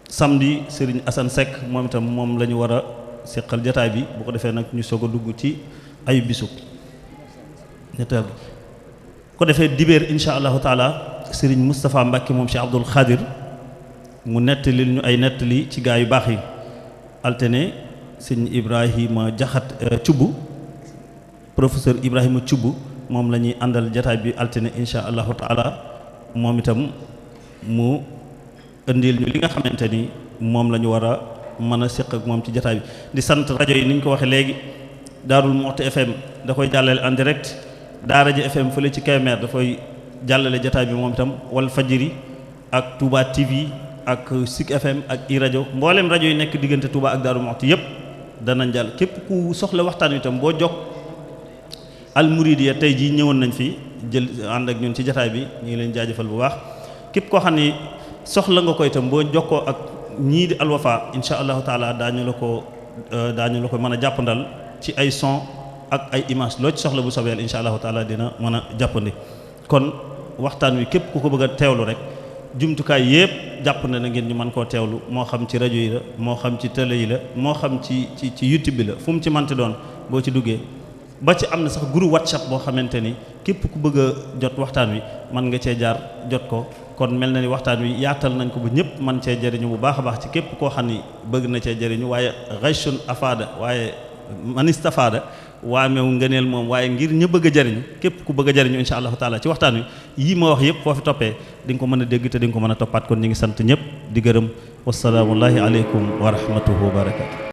samedi Serigne Assane Seck moom itam moom la ñu war a seqal jataay bi bu ko defee nag ñu soog a dugg ci ayu bisu ñetteel bi ko defee dibéer insha allahu taala Serigne Moustapha Mbacke moom Cheikh Abdoul Khadir mu nettali ñu ay nettali ci gaa yu baax yi. altine sëñ Ibrahima Jaxat Cubb professeur Ibrahima Cubb moom la ñuy àndal jataay bi altine insha allahu taala moom itam mu indil ñu li nga xamante ni moom la ñu war a mën a séq ak moom ci jataay bi di sant rajo yi ni ñu ko waxee léegi Daarul Muxti FM da koy jàllale en direct Daara ji FM fële ci Kébémer da koy jàllale jataay bi moom itam Wal Fajiri ak Touba TV ak Sik FM ak i rajo mboolem rajo yi nekk diggante Touba ak Daarul Muxti yëpp danañ jàll képp ku soxla waxtaan wi itam boo jokk Al Mouridiyyah tey jii ñëwoon nañ fi jël ànd ak ñun ci jataay bi ñu ngi leen jaajëfal bu baax képp koo xam ni soxla nga ko itam boo jokkoo ak ñii di Al Wafa insha allahu taala daañu la ko mën a jàppandal ci ay son ak ay image loo ci soxla bu sobeel insha allahu taala dina mën a jàppandi kon waxtaan wi képp ku ko bëgg a teewlu rek jumtukaay yëpp jàpp na ngeen ñu mën koo teewlu moo xam ci rajo yi la moo xam ci télé yi la moo xam ci YouTube bi la fu mu ci manti doon boo ci duggee ba ci am na sax groupe WhatsApp boo xamante ni képp ku bëgg a jot waxtaan wi mën nga cee jaar jot ko kon mel na ni waxtaan wi yaatal nañ ko ba ñëpp mën cee jëriñu bu baax a baax ci képp koo xam ni bëgg na cee jëriñu waaye ghayshun afaada waaye manistafaada waamew ngëneel moom waaye ngir ñu bëgg a jëriñu képp ku bëgg a jëriñu insha allahu taala ci waxtaan wi yii ma wax yëpp foo fi toppee di nga ko mën a dégg te di nga ko mën a toppaat kon ñu ngi sant ñëpp di gërëm wasalaamullahi aleykum wa rahmatuhu wa barakatu